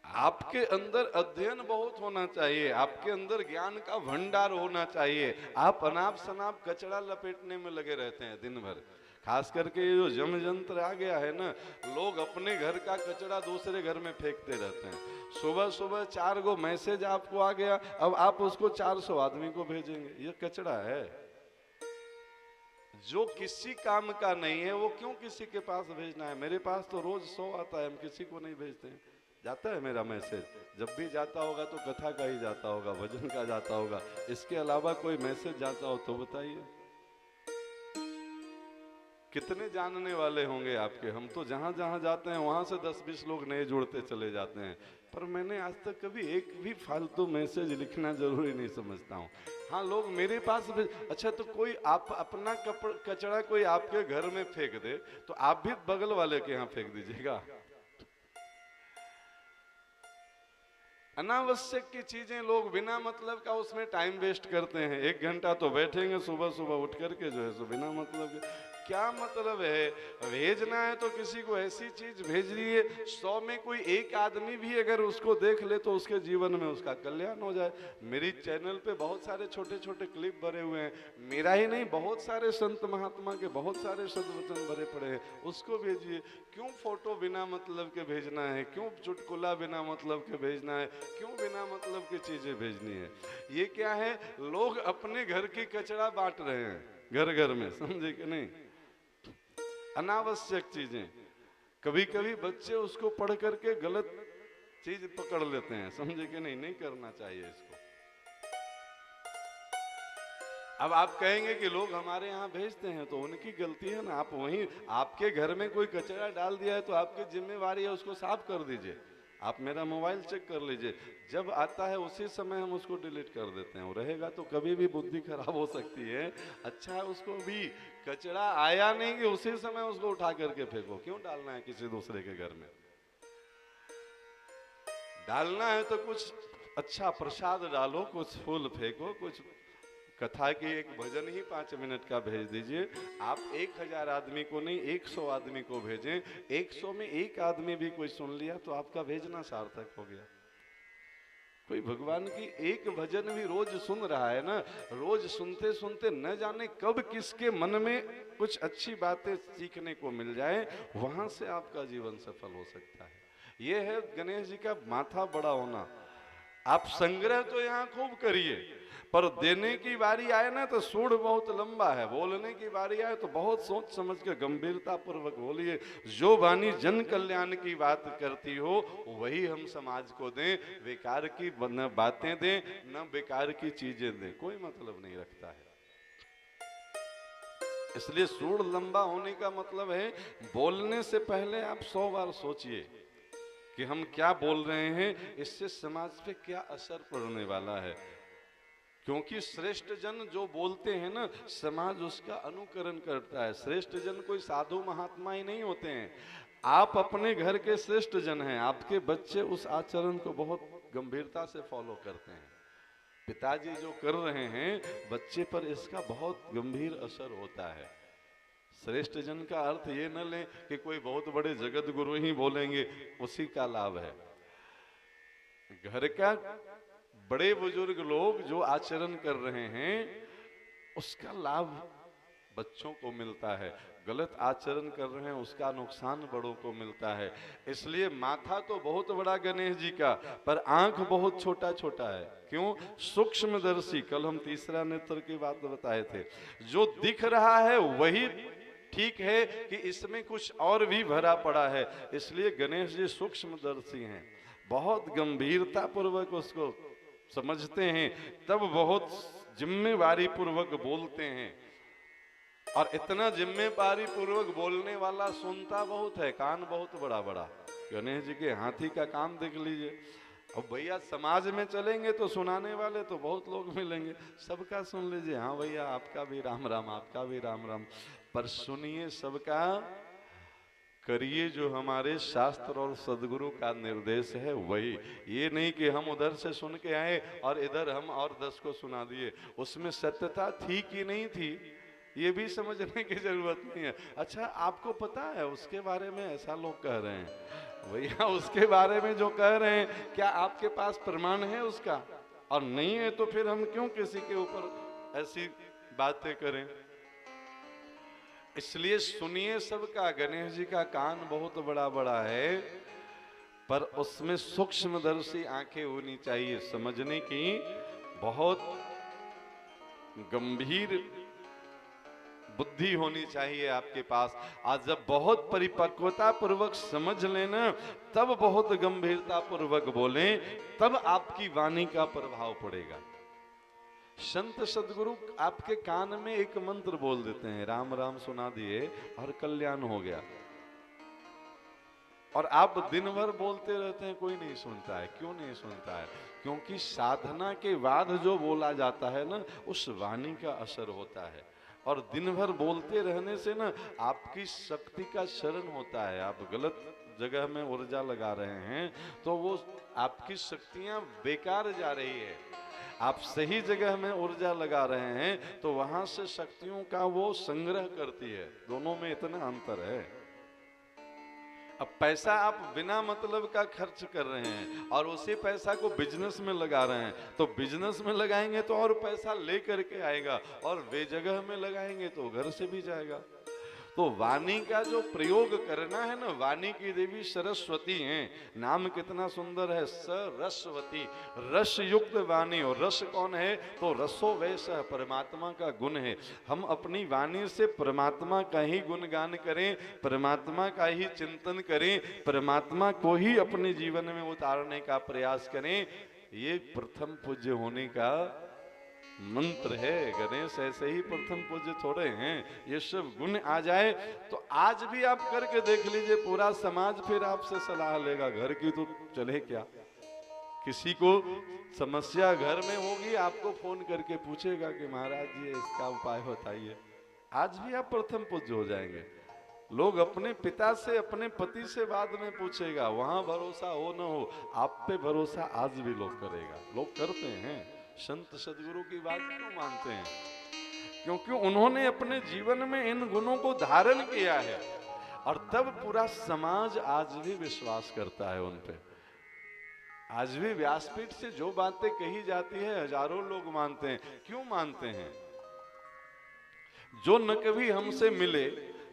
आपके अंदर अध्ययन बहुत होना चाहिए, आपके अंदर ज्ञान का भंडार होना चाहिए। आप अनाप शनाप कचरा लपेटने में लगे रहते हैं दिन भर। खास करके ये जो यम यंत्र आ गया है ना, लोग अपने घर का कचरा दूसरे घर में फेंकते रहते हैं। सुबह सुबह 4 गो मैसेज आपको आ गया, अब आप उसको 400 आदमी को भेजेंगे, ये कचरा है। जो किसी काम का नहीं है वो क्यों किसी के पास भेजना है। मेरे पास तो रोज 100 आता है, हम किसी को नहीं भेजते हैं। जाता है मेरा मैसेज, जब भी जाता होगा तो कथा का ही जाता होगा, भजन का जाता होगा, इसके अलावा कोई मैसेज जाता हो तो बताइए। कितने जानने वाले होंगे आपके। हम तो जहां जहां जाते हैं वहां से 10-20 लोग नए जुड़ते चले जाते हैं, पर मैंने आज तक कभी एक भी फालतू मैसेज लिखना जरूरी नहीं समझता हूँ। हाँ, लोग मेरे पास अच्छा, तो कोई आप अपना कचरा कोई आपके घर में फेंक दे तो आप भी बगल वाले के यहाँ फेंक दीजिएगा। अनावश्यक की चीजें लोग बिना मतलब का उसमें टाइम वेस्ट करते हैं। 1 घंटा तो बैठेंगे सुबह सुबह उठ करके जो है सो बिना मतलब के। क्या मतलब है, भेजना है तो किसी को ऐसी चीज भेज दिए 100 में कोई एक आदमी भी अगर उसको देख ले तो उसके जीवन में उसका कल्याण हो जाए। मेरी चैनल पे बहुत सारे छोटे छोटे क्लिप भरे हुए हैं, मेरा ही नहीं, बहुत सारे संत महात्मा के बहुत सारे सदवचन भरे पड़े हैं, उसको भेजिए। क्यों फोटो बिना मतलब के भेजना है, क्यों चुटकुला बिना मतलब के भेजना है, क्यों बिना मतलब की चीजें भेजनी है। ये क्या है, लोग अपने घर की कचरा बांट रहे हैं घर घर में, समझे कि नहीं। अनावश्यक चीजें, कभी कभी बच्चे उसको पढ़ करके गलत चीज पकड़ लेते हैं, समझे कि नहीं। नहीं करना चाहिए इसको। अब आप कहेंगे कि लोग हमारे यहाँ भेजते हैं तो उनकी गलती है ना। आप वहीं आपके घर में कोई कचरा डाल दिया है तो आपकी जिम्मेवारी है उसको साफ कर दीजिए। आप मेरा मोबाइल चेक कर लीजिए, जब आता है उसी समय हम उसको डिलीट कर देते हैं। वो रहेगा तो कभी भी बुद्धि खराब हो सकती है। अच्छा है उसको भी कचरा आया नहीं कि उसी समय उसको उठा करके फेंको, क्यों डालना है किसी दूसरे के घर में। डालना है तो कुछ अच्छा प्रसाद डालो, कुछ फूल फेंको, कुछ कथा की एक भजन ही 5 मिनट का भेज दीजिए। आप 1000 आदमी को नहीं 100 आदमी को भेजें, 100 में एक आदमी भी कोई सुन लिया तो आपका भेजना सार्थक हो गया। कोई भगवान की एक भजन भी रोज सुन रहा है ना, रोज सुनते सुनते न जाने कब किसके मन में कुछ अच्छी बातें सीखने को मिल जाए, वहां से आपका जीवन सफल हो सकता है। यह है गणेश जी का माथा बड़ा होना। आप संग्रह तो यहाँ खूब करिए, पर देने की बारी आए ना तो सूढ़ बहुत लंबा है, बोलने की बारी आए तो बहुत सोच समझ के गंभीरता पूर्वक बोलिए। जो वाणी जन कल्याण की बात करती हो वही हम समाज को दें, बेकार की न बातें दें न बेकार की चीजें दें, कोई मतलब नहीं रखता है। इसलिए सूढ़ लंबा होने का मतलब है बोलने से पहले आप 100 बार सोचिए कि हम क्या बोल रहे हैं, इससे समाज पे क्या असर पड़ने वाला है। क्योंकि श्रेष्ठ जन जो बोलते हैं ना, समाज उसका अनुकरण करता है। श्रेष्ठ जन कोई साधु महात्मा ही नहीं होते हैं, आप अपने घर के श्रेष्ठ जन हैं। आपके बच्चे उस आचरण को बहुत गंभीरता से फॉलो करते हैं। पिताजी जो कर रहे हैं बच्चे पर इसका बहुत गंभीर असर होता है। श्रेष्ठ जन का अर्थ ये न लें कि कोई बहुत बड़े जगत गुरु ही बोलेंगे उसी का लाभ है। घर का बड़े बुजुर्ग लोग जो आचरण कर रहे हैं उसका लाभ बच्चों को मिलता है, गलत आचरण कर रहे हैं उसका नुकसान बड़ों को मिलता है। इसलिए माथा तो बहुत बड़ा गणेश जी का, पर आंख बहुत छोटा छोटा है। क्यों? सूक्ष्मदर्शी। कल हम तीसरा नेत्र की बात बताए थे। जो दिख रहा है वही ठीक है कि इसमें कुछ और भी भरा पड़ा है। इसलिए गणेश जी सूक्ष्मदर्शी हैं, बहुत गंभीरता पूर्वक उसको समझते हैं, तब बहुत जिम्मेवारी पूर्वक बोलते हैं। और इतना जिम्मेदारी पूर्वक बोलने वाला सुनता बहुत है, कान बहुत बड़ा बड़ा। गणेश जी के हाथी का काम देख लीजिए। अब भैया समाज में चलेंगे तो सुनाने वाले तो बहुत लोग मिलेंगे, सबका सुन लीजिए, हाँ भैया आपका भी राम राम, आपका भी राम राम, पर सुनिए सबका, करिए जो हमारे शास्त्र और सदगुरु का निर्देश है वही। ये नहीं कि हम उधर से सुन के आए और इधर हम और 10 को सुना दिए। उसमें सत्यता थी कि नहीं थी ये भी समझने की जरूरत नहीं है। अच्छा आपको पता है उसके बारे में ऐसा लोग कह रहे हैं, भैया उसके बारे में जो कह रहे हैं क्या आपके पास प्रमाण है उसका? और नहीं है तो फिर हम क्यों किसी के ऊपर ऐसी बातें करें? इसलिए सुनिए सबका, गणेश जी का कान बहुत बड़ा बड़ा है, पर उसमें सूक्ष्मदर्शी आंखें होनी चाहिए, समझने की बहुत गंभीर बुद्धि होनी चाहिए आपके पास। आज जब बहुत परिपक्वता पूर्वक समझ लेना, तब बहुत गंभीरता पूर्वक बोलें, तब आपकी वाणी का प्रभाव पड़ेगा। संत सदगुरु आपके कान में एक मंत्र बोल देते हैं, राम राम सुना दिए और कल्याण हो गया, और आप दिन भर बोलते रहते हैं, कोई नहीं सुनता है। क्यों नहीं सुनता है? क्योंकि साधना के बाद जो बोला जाता है ना, उस वाणी का असर होता है। और दिन भर बोलते रहने से ना आपकी शक्ति का शरण होता है। आप गलत जगह में ऊर्जा लगा रहे हैं तो वो आपकी शक्तियां बेकार जा रही है। आप सही जगह में ऊर्जा लगा रहे हैं तो वहां से शक्तियों का वो संग्रह करती है। दोनों में इतना अंतर है। अब पैसा आप बिना मतलब का खर्च कर रहे हैं और उसी पैसा को बिजनेस में लगा रहे हैं, तो बिजनेस में लगाएंगे तो और पैसा ले करके आएगा, और वे जगह में लगाएंगे तो घर से भी जाएगा। तो वाणी का जो प्रयोग करना है ना, वाणी की देवी सरस्वती हैं। नाम कितना सुंदर है, सरस्वती, रस युक्त वाणी। और रस कौन है? तो रसो वैसा परमात्मा का गुण है। हम अपनी वाणी से परमात्मा का ही गुणगान करें, परमात्मा का ही चिंतन करें, परमात्मा को ही अपने जीवन में उतारने का प्रयास करें। ये प्रथम पूज्य होने का मंत्र है। गणेश ऐसे ही प्रथम पूज्य थोड़े हैं। ये सब गुण आ जाए तो आज भी आप करके देख लीजिए, पूरा समाज फिर आपसे सलाह लेगा। घर की तो चले क्या, किसी को समस्या घर में होगी आपको फोन करके पूछेगा कि महाराज जी इसका उपाय बताइए। आज भी आप प्रथम पूज्य हो जाएंगे। लोग अपने पिता से, अपने पति से बाद में पूछेगा, वहां भरोसा हो न हो, आप पे भरोसा आज भी लोग करेगा। लोग करते हैं। संत सदगुरु की बात क्यों मानते हैं? क्योंकि उन्होंने अपने जीवन में इन गुणों को धारण किया है, और तब पूरा समाज आज भी विश्वास करता है उन पे। आज भी व्यासपीठ से जो बातें कही जाती है हजारों लोग मानते हैं। क्यों मानते हैं? जो न कभी हमसे मिले,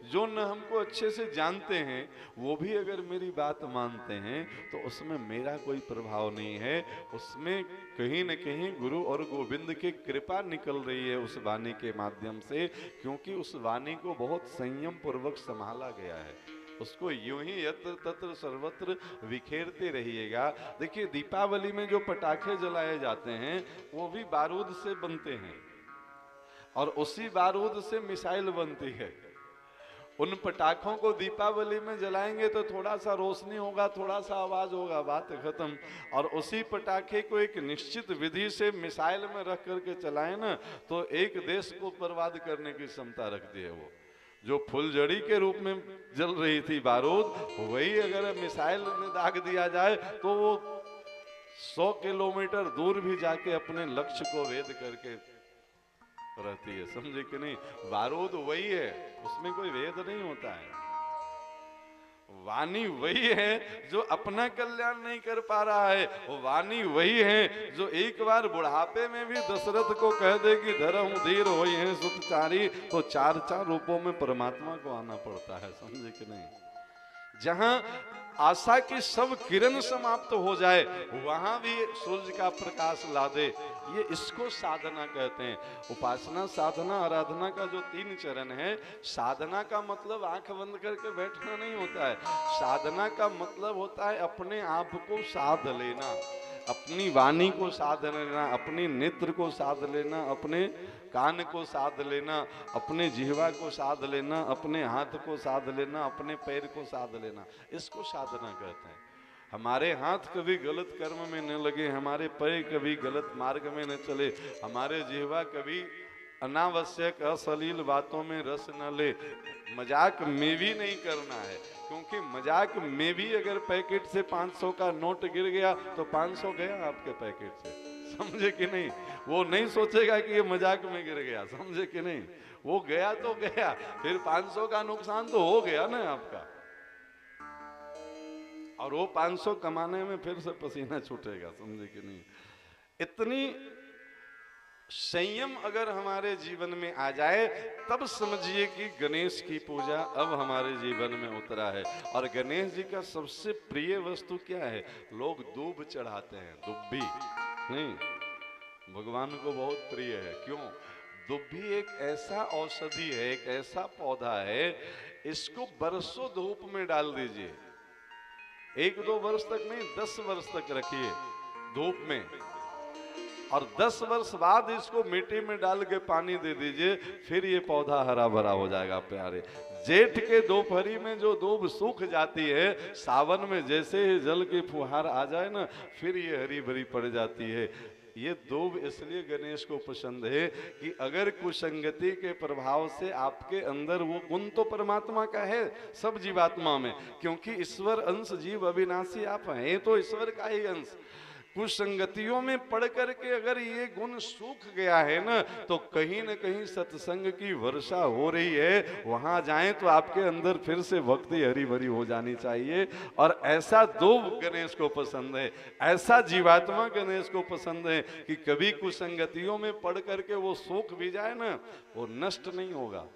जो न हमको अच्छे से जानते हैं, वो भी अगर मेरी बात मानते हैं तो उसमें मेरा कोई प्रभाव नहीं है। उसमें कहीं न कहीं गुरु और गोविंद की कृपा निकल रही है उस वाणी के माध्यम से, क्योंकि उस वाणी को बहुत संयम पूर्वक संभाला गया है। उसको यूं ही यत्र तत्र सर्वत्र बिखेरते रहिएगा। देखिए दीपावली में जो पटाखे जलाए जाते हैं वो भी बारूद से बनते हैं, और उसी बारूद से मिसाइल बनती है। उन पटाखों को दीपावली में जलाएंगे तो थोड़ा सा रोशनी होगा, थोड़ा सा आवाज होगा, बात खत्म। और उसी पटाखे को एक निश्चित विधि से मिसाइल में रख करके चलाएं ना, तो एक देश को बर्बाद करने की क्षमता रखती है। वो जो फुलझड़ी के रूप में जल रही थी बारूद, वही अगर मिसाइल में दाग दिया जाए तो वो 100 किलोमीटर दूर भी जाके अपने लक्ष्य को भेद करके रहती है। समझे कि नहीं? बारूद वही है, उसमें कोई भेद नहीं होता है। वाणी वही है जो अपना कल्याण नहीं कर पा रहा है, वो वाणी वही है जो एक बार बुढ़ापे में भी दशरथ को कह दे कि धर्म धीर होई है सुतचारी, तो चार चार रूपों में परमात्मा को आना पड़ता है, समझे कि नहीं। जहां आशा की सब किरण समाप्त हो जाए वहां भी सूर्य का प्रकाश ला दे, ये इसको साधना कहते हैं। उपासना, साधना, आराधना का जो 3 चरण है, साधना का मतलब आंख बंद करके बैठना नहीं होता है। साधना का मतलब होता है अपने आप को साध लेना, अपनी वाणी को साध लेना, अपने नेत्र को साध लेना, अपने कान को साध लेना, अपने जिह्वा को साध लेना, अपने हाथ को साध लेना, अपने पैर को साध लेना, इसको साधना कहते हैं। हमारे हाथ कभी गलत कर्म में न लगे, हमारे पैर कभी गलत मार्ग में न चले, हमारे जिह्वा कभी अनावश्यक अश्लील बातों में रस न ले, मजाक में भी नहीं करना है, क्योंकि मजाक में भी अगर पैकेट से 500 का नोट गिर गया तो 500 गया आपके पैकेट से, समझे कि नहीं। वो नहीं सोचेगा कि ये मजाक में गिर गया, समझे कि नहीं, वो गया तो गया, फिर 500 का नुकसान तो हो गया ना आपका, और वो 500 कमाने में फिर से पसीना छूटेगा, समझे कि नहीं। इतनी संयम अगर हमारे जीवन में आ जाए तब समझिए कि गणेश की पूजा अब हमारे जीवन में उतरा है। और गणेश जी का सबसे प्रिय वस्तु क्या है, लोग दूब चढ़ाते हैं, दुब्बी नहीं, भगवान को बहुत प्रिय है। क्यों? दुब्बी एक ऐसा औषधि है, एक ऐसा पौधा है, इसको बरसों धूप में डाल दीजिए, 1-2 वर्ष तक नहीं, 10 वर्ष तक रखिए धूप में, और 10 वर्ष बाद इसको मिट्टी में डाल के पानी दे दीजिए, फिर ये पौधा हरा भरा हो जाएगा प्यारे। जेठ के दोपहरी में जो दूब सूख जाती है, सावन में जैसे ही जल की फुहार आ जाए ना, फिर ये हरी भरी पड़ जाती है। ये दूब इसलिए गणेश को पसंद है कि अगर कुसंगति के प्रभाव से आपके अंदर, वो गुण तो परमात्मा का है सब जीवात्मा में, क्योंकि ईश्वर अंश जीव अविनाशी आप हैं, तो ईश्वर का ही अंश, कुछ संगतियों में पढ़ करके अगर ये गुण सूख गया है ना, तो कहीं न कहीं सत्संग की वर्षा हो रही है, वहां जाएं तो आपके अंदर फिर से भक्ति हरी भरी हो जानी चाहिए। और ऐसा दूब गणेश को पसंद है, ऐसा जीवात्मा गणेश को पसंद है कि कभी कुछ संगतियों में पढ़ करके वो सूख भी जाए ना, वो नष्ट नहीं होगा,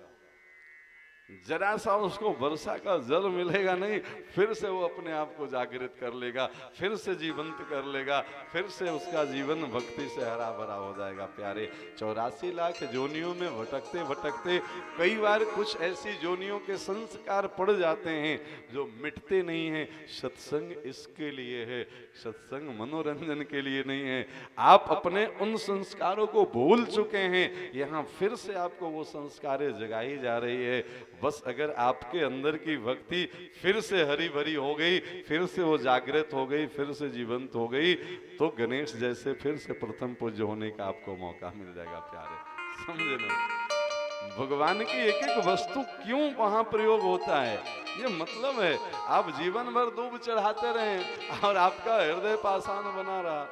जरा सा उसको वर्षा का जल मिलेगा नहीं, फिर से वो अपने आप को जागृत कर लेगा, फिर से जीवंत कर लेगा, फिर से उसका जीवन भक्ति से हरा भरा हो जाएगा प्यारे। 84 लाख जोनियों में भटकते भटकते कई बार कुछ ऐसी जोनियों के संस्कार पड़ जाते हैं जो मिटते नहीं हैं। सत्संग इसके लिए है, सत्संग मनोरंजन के लिए नहीं है। आप अपने उन संस्कारों को भूल चुके हैं, यहाँ फिर से आपको वो संस्कारें जगाई जा रही है। बस अगर आपके अंदर की भक्ति फिर से हरी भरी हो गई, फिर से वो जागृत हो गई, फिर से जीवंत हो गई, तो गणेश जैसे फिर से प्रथम पूज्य होने का आपको मौका मिल जाएगा प्यारे, समझे ना। भगवान की एक एक वस्तु क्यों वहां प्रयोग होता है, ये मतलब है। आप जीवन भर दूब चढ़ाते रहें और आपका हृदय पाषाण बना रहा।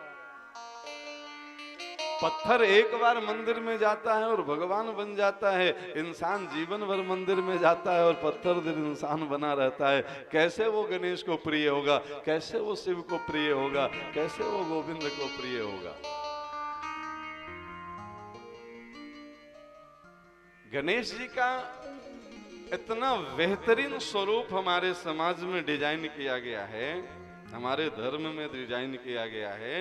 पत्थर एक बार मंदिर में जाता है और भगवान बन जाता है, इंसान जीवन भर मंदिर में जाता है और पत्थर दिल इंसान बना रहता है। कैसे वो गणेश को प्रिय होगा, कैसे वो शिव को प्रिय होगा, कैसे वो गोविंद को प्रिय होगा। गणेश जी का इतना बेहतरीन स्वरूप हमारे समाज में डिजाइन किया गया है, हमारे धर्म में डिजाइन किया गया है।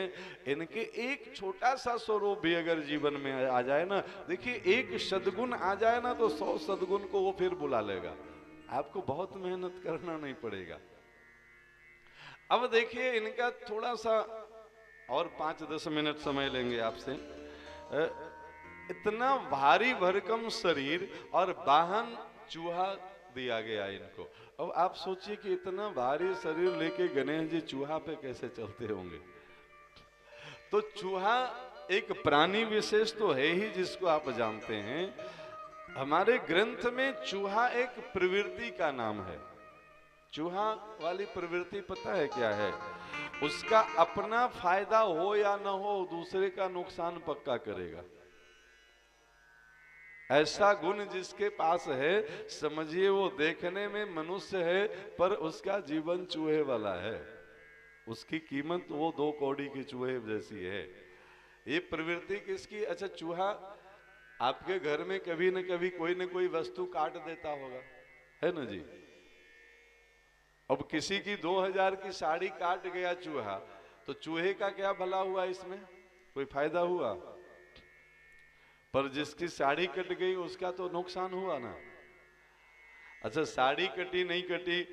इनके एक छोटा सा स्वरूप भी अगर जीवन में आ जाए ना, देखिए एक सद्गुण आ जाए ना, तो 100 सद्गुण को वो फिर बुला लेगा, आपको बहुत मेहनत करना नहीं पड़ेगा। अब देखिए इनका थोड़ा सा और 5-10 मिनट समय लेंगे आपसे। इतना भारी भरकम शरीर और वाहन चूहा दिया गया इनको। अब आप सोचिए कि इतना भारी शरीर लेके गणेश जी चूहा पे कैसे चलते होंगे। तो चूहा एक प्राणी विशेष तो है ही, जिसको आप जानते हैं। हमारे ग्रंथ में चूहा एक प्रवृत्ति का नाम है। चूहा वाली प्रवृत्ति पता है क्या है? उसका अपना फायदा हो या ना हो, दूसरे का नुकसान पक्का करेगा। ऐसा गुण जिसके पास है, समझिए वो देखने में मनुष्य है पर उसका जीवन चूहे वाला है। उसकी कीमत वो 2 कौड़ी की चूहे जैसी है। ये प्रवृत्ति किसकी? अच्छा, चूहा आपके घर में कभी न कभी कोई न कोई वस्तु काट देता होगा, है ना जी? अब किसी की 2000 की साड़ी काट गया चूहा, तो चूहे का क्या भला हुआ? इसमें कोई फायदा हुआ? पर जिसकी साड़ी कट गई उसका तो नुकसान हुआ ना। अच्छा, साड़ी कटी नहीं कटी,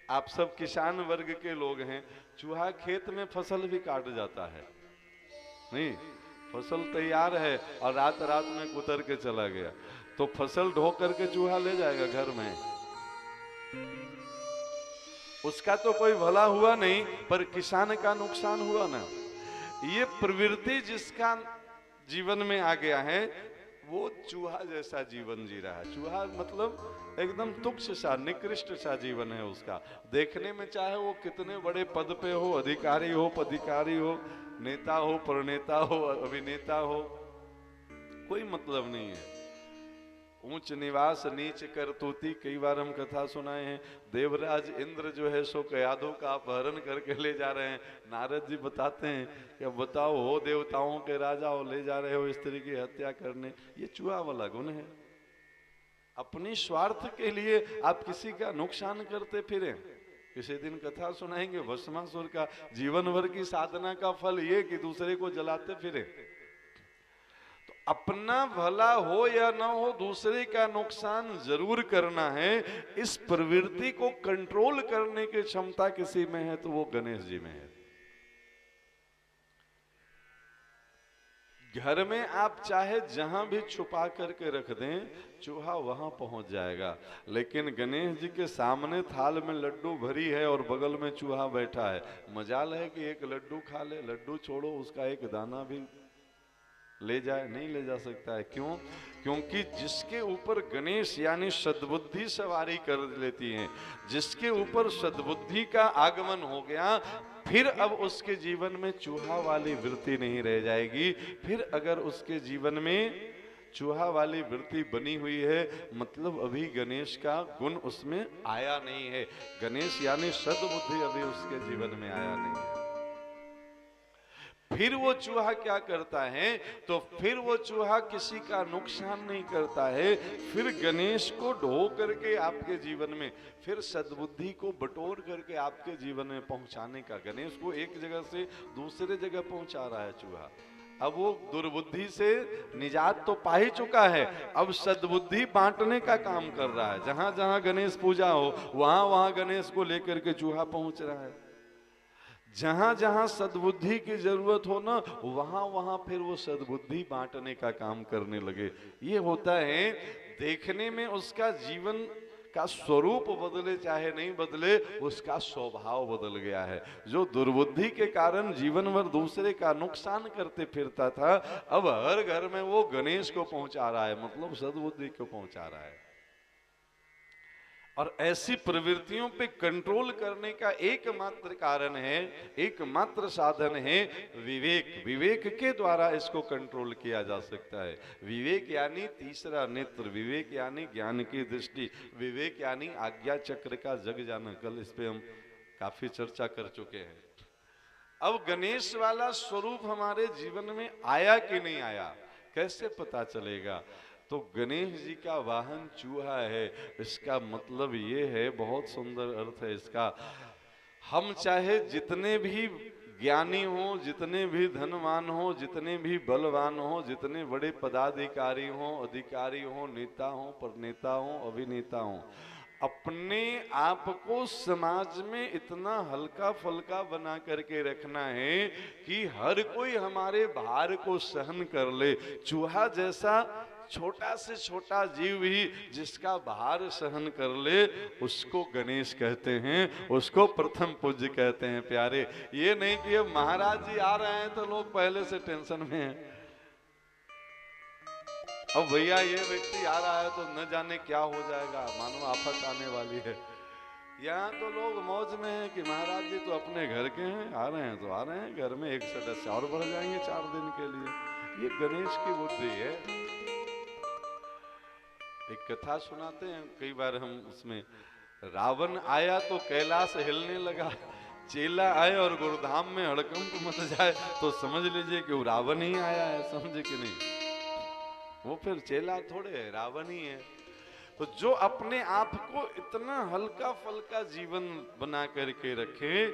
आप सब किसान वर्ग के लोग हैं, चूहा खेत में फसल भी काट जाता है। नहीं, फसल तैयार है और रात रात में कुतर के चला गया, तो फसल ढो करके चूहा ले जाएगा घर में, उसका तो कोई भला हुआ नहीं, पर किसान का नुकसान हुआ ना। ये प्रवृत्ति जिसका जीवन में आ गया है वो चूहा जैसा जीवन जी रहा है। चूहा मतलब एकदम तुच्छ सा, निकृष्ट सा जीवन है उसका। देखने में चाहे वो कितने बड़े पद पे हो, अधिकारी हो, पदाधिकारी हो, नेता हो, प्रणेता हो, अभिनेता हो, कोई मतलब नहीं है। ऊंच निवास नीच करतूती, कई बार हम कथा सुनाए हैं। देवराज इंद्र जो है सो कयादों का अपहरण करके ले जा रहे हैं। नारद जी बताते हैं कि अब बताओ, हो देवताओं के राजा हो, ले जा रहे हो स्त्री की हत्या करने। ये चूहा वाला गुण है। अपनी स्वार्थ के लिए आप किसी का नुकसान करते फिरे। किसी दिन कथा सुनाएंगे भस्मासुर का जीवन भर की साधना का फल ये कि दूसरे को जलाते फिरे। अपना भला हो या ना हो, दूसरे का नुकसान जरूर करना है। इस प्रवृत्ति को कंट्रोल करने की क्षमता किसी में है तो वो गणेश जी में है। घर में आप चाहे जहां भी छुपा करके रख दें, चूहा वहां पहुंच जाएगा। लेकिन गणेश जी के सामने थाल में लड्डू भरी है और बगल में चूहा बैठा है, मजाल है कि एक लड्डू खा ले। लड्डू छोड़ो, उसका एक दाना भी ले जाए, नहीं ले जा सकता है। क्यों? क्योंकि जिसके ऊपर गणेश यानी सद्बुद्धि सवारी कर लेती है, जिसके ऊपर सद्बुद्धि का आगमन हो गया, फिर अब उसके जीवन में चूहा वाली वृत्ति नहीं रह जाएगी। फिर अगर उसके जीवन में चूहा वाली वृत्ति बनी हुई है, मतलब अभी गणेश का गुण उसमें आया नहीं है। गणेश यानी सद्बुद्धि अभी उसके जीवन में आया नहीं है। फिर वो चूहा क्या करता है? तो फिर वो चूहा किसी का नुकसान नहीं करता है। फिर गणेश को ढो करके आपके जीवन में, फिर सद्बुद्धि को बटोर करके आपके जीवन में पहुंचाने का, गणेश को एक जगह से दूसरे जगह पहुंचा रहा है चूहा। अब वो दुर्बुद्धि से निजात तो पा ही चुका है, अब सद्बुद्धि बांटने का काम कर रहा है। जहां जहां गणेश पूजा हो वहां वहां गणेश को लेकर के चूहा पहुंच रहा है। जहां जहां सद्बुद्धि की जरूरत हो ना, वहां वहां फिर वो सद्बुद्धि बांटने का काम करने लगे। ये होता है, देखने में उसका जीवन का स्वरूप बदले चाहे नहीं बदले, उसका स्वभाव बदल गया है। जो दुर्बुद्धि के कारण जीवन भर दूसरे का नुकसान करते फिरता था, अब हर घर में वो गणेश को पहुंचा रहा है, मतलब सद्बुद्धि को पहुंचा रहा है। और ऐसी प्रवृत्तियों पे कंट्रोल करने का एकमात्र कारण है, एकमात्र साधन है विवेक। विवेक के द्वारा इसको कंट्रोल किया जा सकता है। विवेक यानी तीसरा नेत्र, विवेक यानी ज्ञान की दृष्टि, विवेक यानी आज्ञा चक्र का जग जाना। कल इस पे हम काफी चर्चा कर चुके हैं। अब गणेश वाला स्वरूप हमारे जीवन में आया कि नहीं आया, कैसे पता चलेगा? तो गणेश जी का वाहन चूहा है, इसका मतलब ये है, बहुत सुंदर अर्थ है इसका। हम चाहे जितने भी ज्ञानी हो, जितने भी धनवान हो, जितने भी बलवान हो, जितने बड़े पदाधिकारी हो, अधिकारी हो, नेता हो, परनेता हो, अभिनेता हो, अपने आप को समाज में इतना हल्का फुल्का बना करके रखना है कि हर कोई हमारे भार को सहन कर ले। चूहा जैसा छोटा से छोटा जीव भी जिसका भार सहन कर ले, उसको गणेश कहते हैं, उसको प्रथम पूज्य कहते हैं। प्यारे, ये नहीं कि अब महाराज जी आ रहे हैं तो लोग पहले से टेंशन में हैं। अब भैया ये व्यक्ति आ रहा है तो न जाने क्या हो जाएगा, मानो आफत आने वाली है। यहाँ तो लोग मौज में हैं कि महाराज जी तो अपने घर के हैं, आ रहे हैं तो आ रहे हैं, घर में एक सदस्य और बढ़ जाएंगे 4 दिन के लिए। ये गणेश की बुद्धि है। एक कथा सुनाते हैं कई बार हम उसमें, रावण आया तो कैलाश हिलने लगा, चेला आए और गुरुधाम में हड़कंप मच जाए तो समझ लीजिए कि वो रावण ही आया है, समझे कि नहीं। वो फिर चेला थोड़े है, रावण ही है। तो जो अपने आप को इतना हल्का फल्का जीवन बना करके रखे,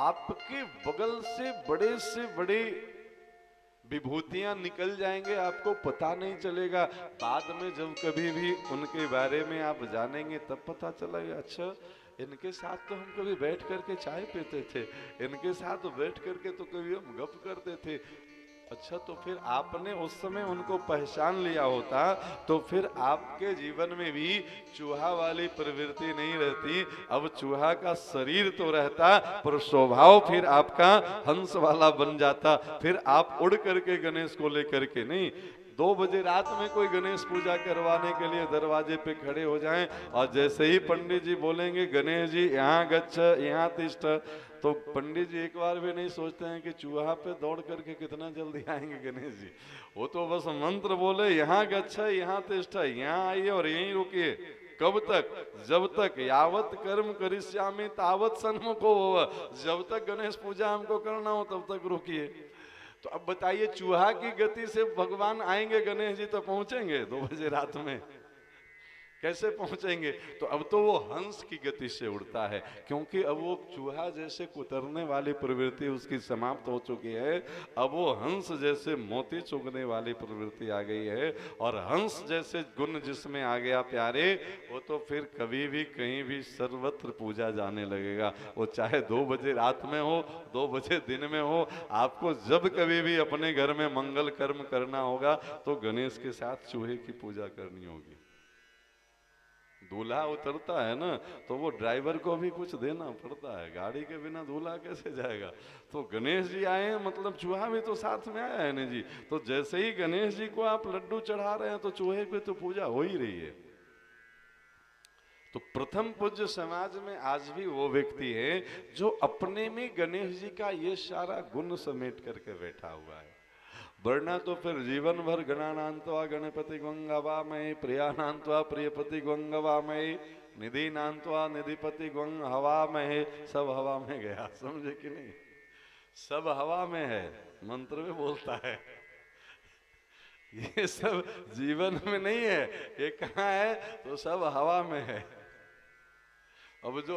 आपके बगल से बड़े विभूतियां निकल जाएंगे, आपको पता नहीं चलेगा। बाद में जब कभी भी उनके बारे में आप जानेंगे तब पता चलेगा, अच्छा इनके साथ तो हम कभी बैठ करके चाय पीते थे, इनके साथ बैठ करके तो कभी हम गप करते थे। अच्छा, तो फिर आपने उस समय उनको पहचान लिया होता तो फिर आपके जीवन में भी चूहा वाली प्रवृत्ति नहीं रहती। अब चूहा का शरीर तो रहता पर स्वभाव फिर आपका हंस वाला बन जाता। फिर आप उड़ करके गणेश को लेकर के नहीं, 2 बजे रात में कोई गणेश पूजा करवाने के लिए दरवाजे पे खड़े हो जाएं और जैसे ही पंडित जी बोलेंगे गणेश जी यहाँ गच्छ यहाँ तिष्ठ, तो पंडित जी एक बार भी नहीं सोचते हैं कि चूहा पे दौड़ करके कितना जल्दी आएंगे गणेश जी। वो तो बस मंत्र बोले यहाँ गच्छ यहाँ तिष्ठ, यहाँ आइए और यहीं रुकिए। कब तक? जब तक यावत कर्म करिष्यामि तावत सन्मुखो भव, जब तक गणेश पूजा हमको करना हो तब तक रुकिए। तो अब बताइए, चूहा की गति से भगवान आएंगे गणेश जी तो पहुंचेंगे 2 बजे रात में? कैसे पहुंचेंगे? तो अब तो वो हंस की गति से उड़ता है, क्योंकि अब वो चूहा जैसे कुतरने वाली प्रवृत्ति उसकी समाप्त हो चुकी है। अब वो हंस जैसे मोती चुगने वाली प्रवृत्ति आ गई है, और हंस जैसे गुण जिसमें आ गया प्यारे, वो तो फिर कभी भी कहीं भी सर्वत्र पूजा जाने लगेगा। वो चाहे 2 बजे रात में हो, 2 बजे दिन में हो, आपको जब कभी भी अपने घर में मंगल कर्म करना होगा तो गणेश के साथ चूहे की पूजा करनी होगी। दूल्हा उतरता है ना तो वो ड्राइवर को भी कुछ देना पड़ता है, गाड़ी के बिना दूल्हा कैसे जाएगा। तो गणेश जी आए हैं मतलब चूहा भी तो साथ में आया है ना जी। तो जैसे ही गणेश जी को आप लड्डू चढ़ा रहे हैं तो चूहे की तो पूजा हो ही रही है। तो प्रथम पूज्य समाज में आज भी वो व्यक्ति है जो अपने में गणेश जी का ये सारा गुण समेट करके बैठा हुआ है। वरना तो फिर जीवन भर गणानांत्वा गणपति गंगवामय, प्रियानांत्वा प्रियपति गंगवामय, निधि नांत्वा निधिपति गंग हवामय, सब हवा में गया, समझे कि नहीं। सब हवा में है, मंत्र में बोलता है। ये सब जीवन में नहीं है, ये कहाँ है? तो सब हवा में है। अब जो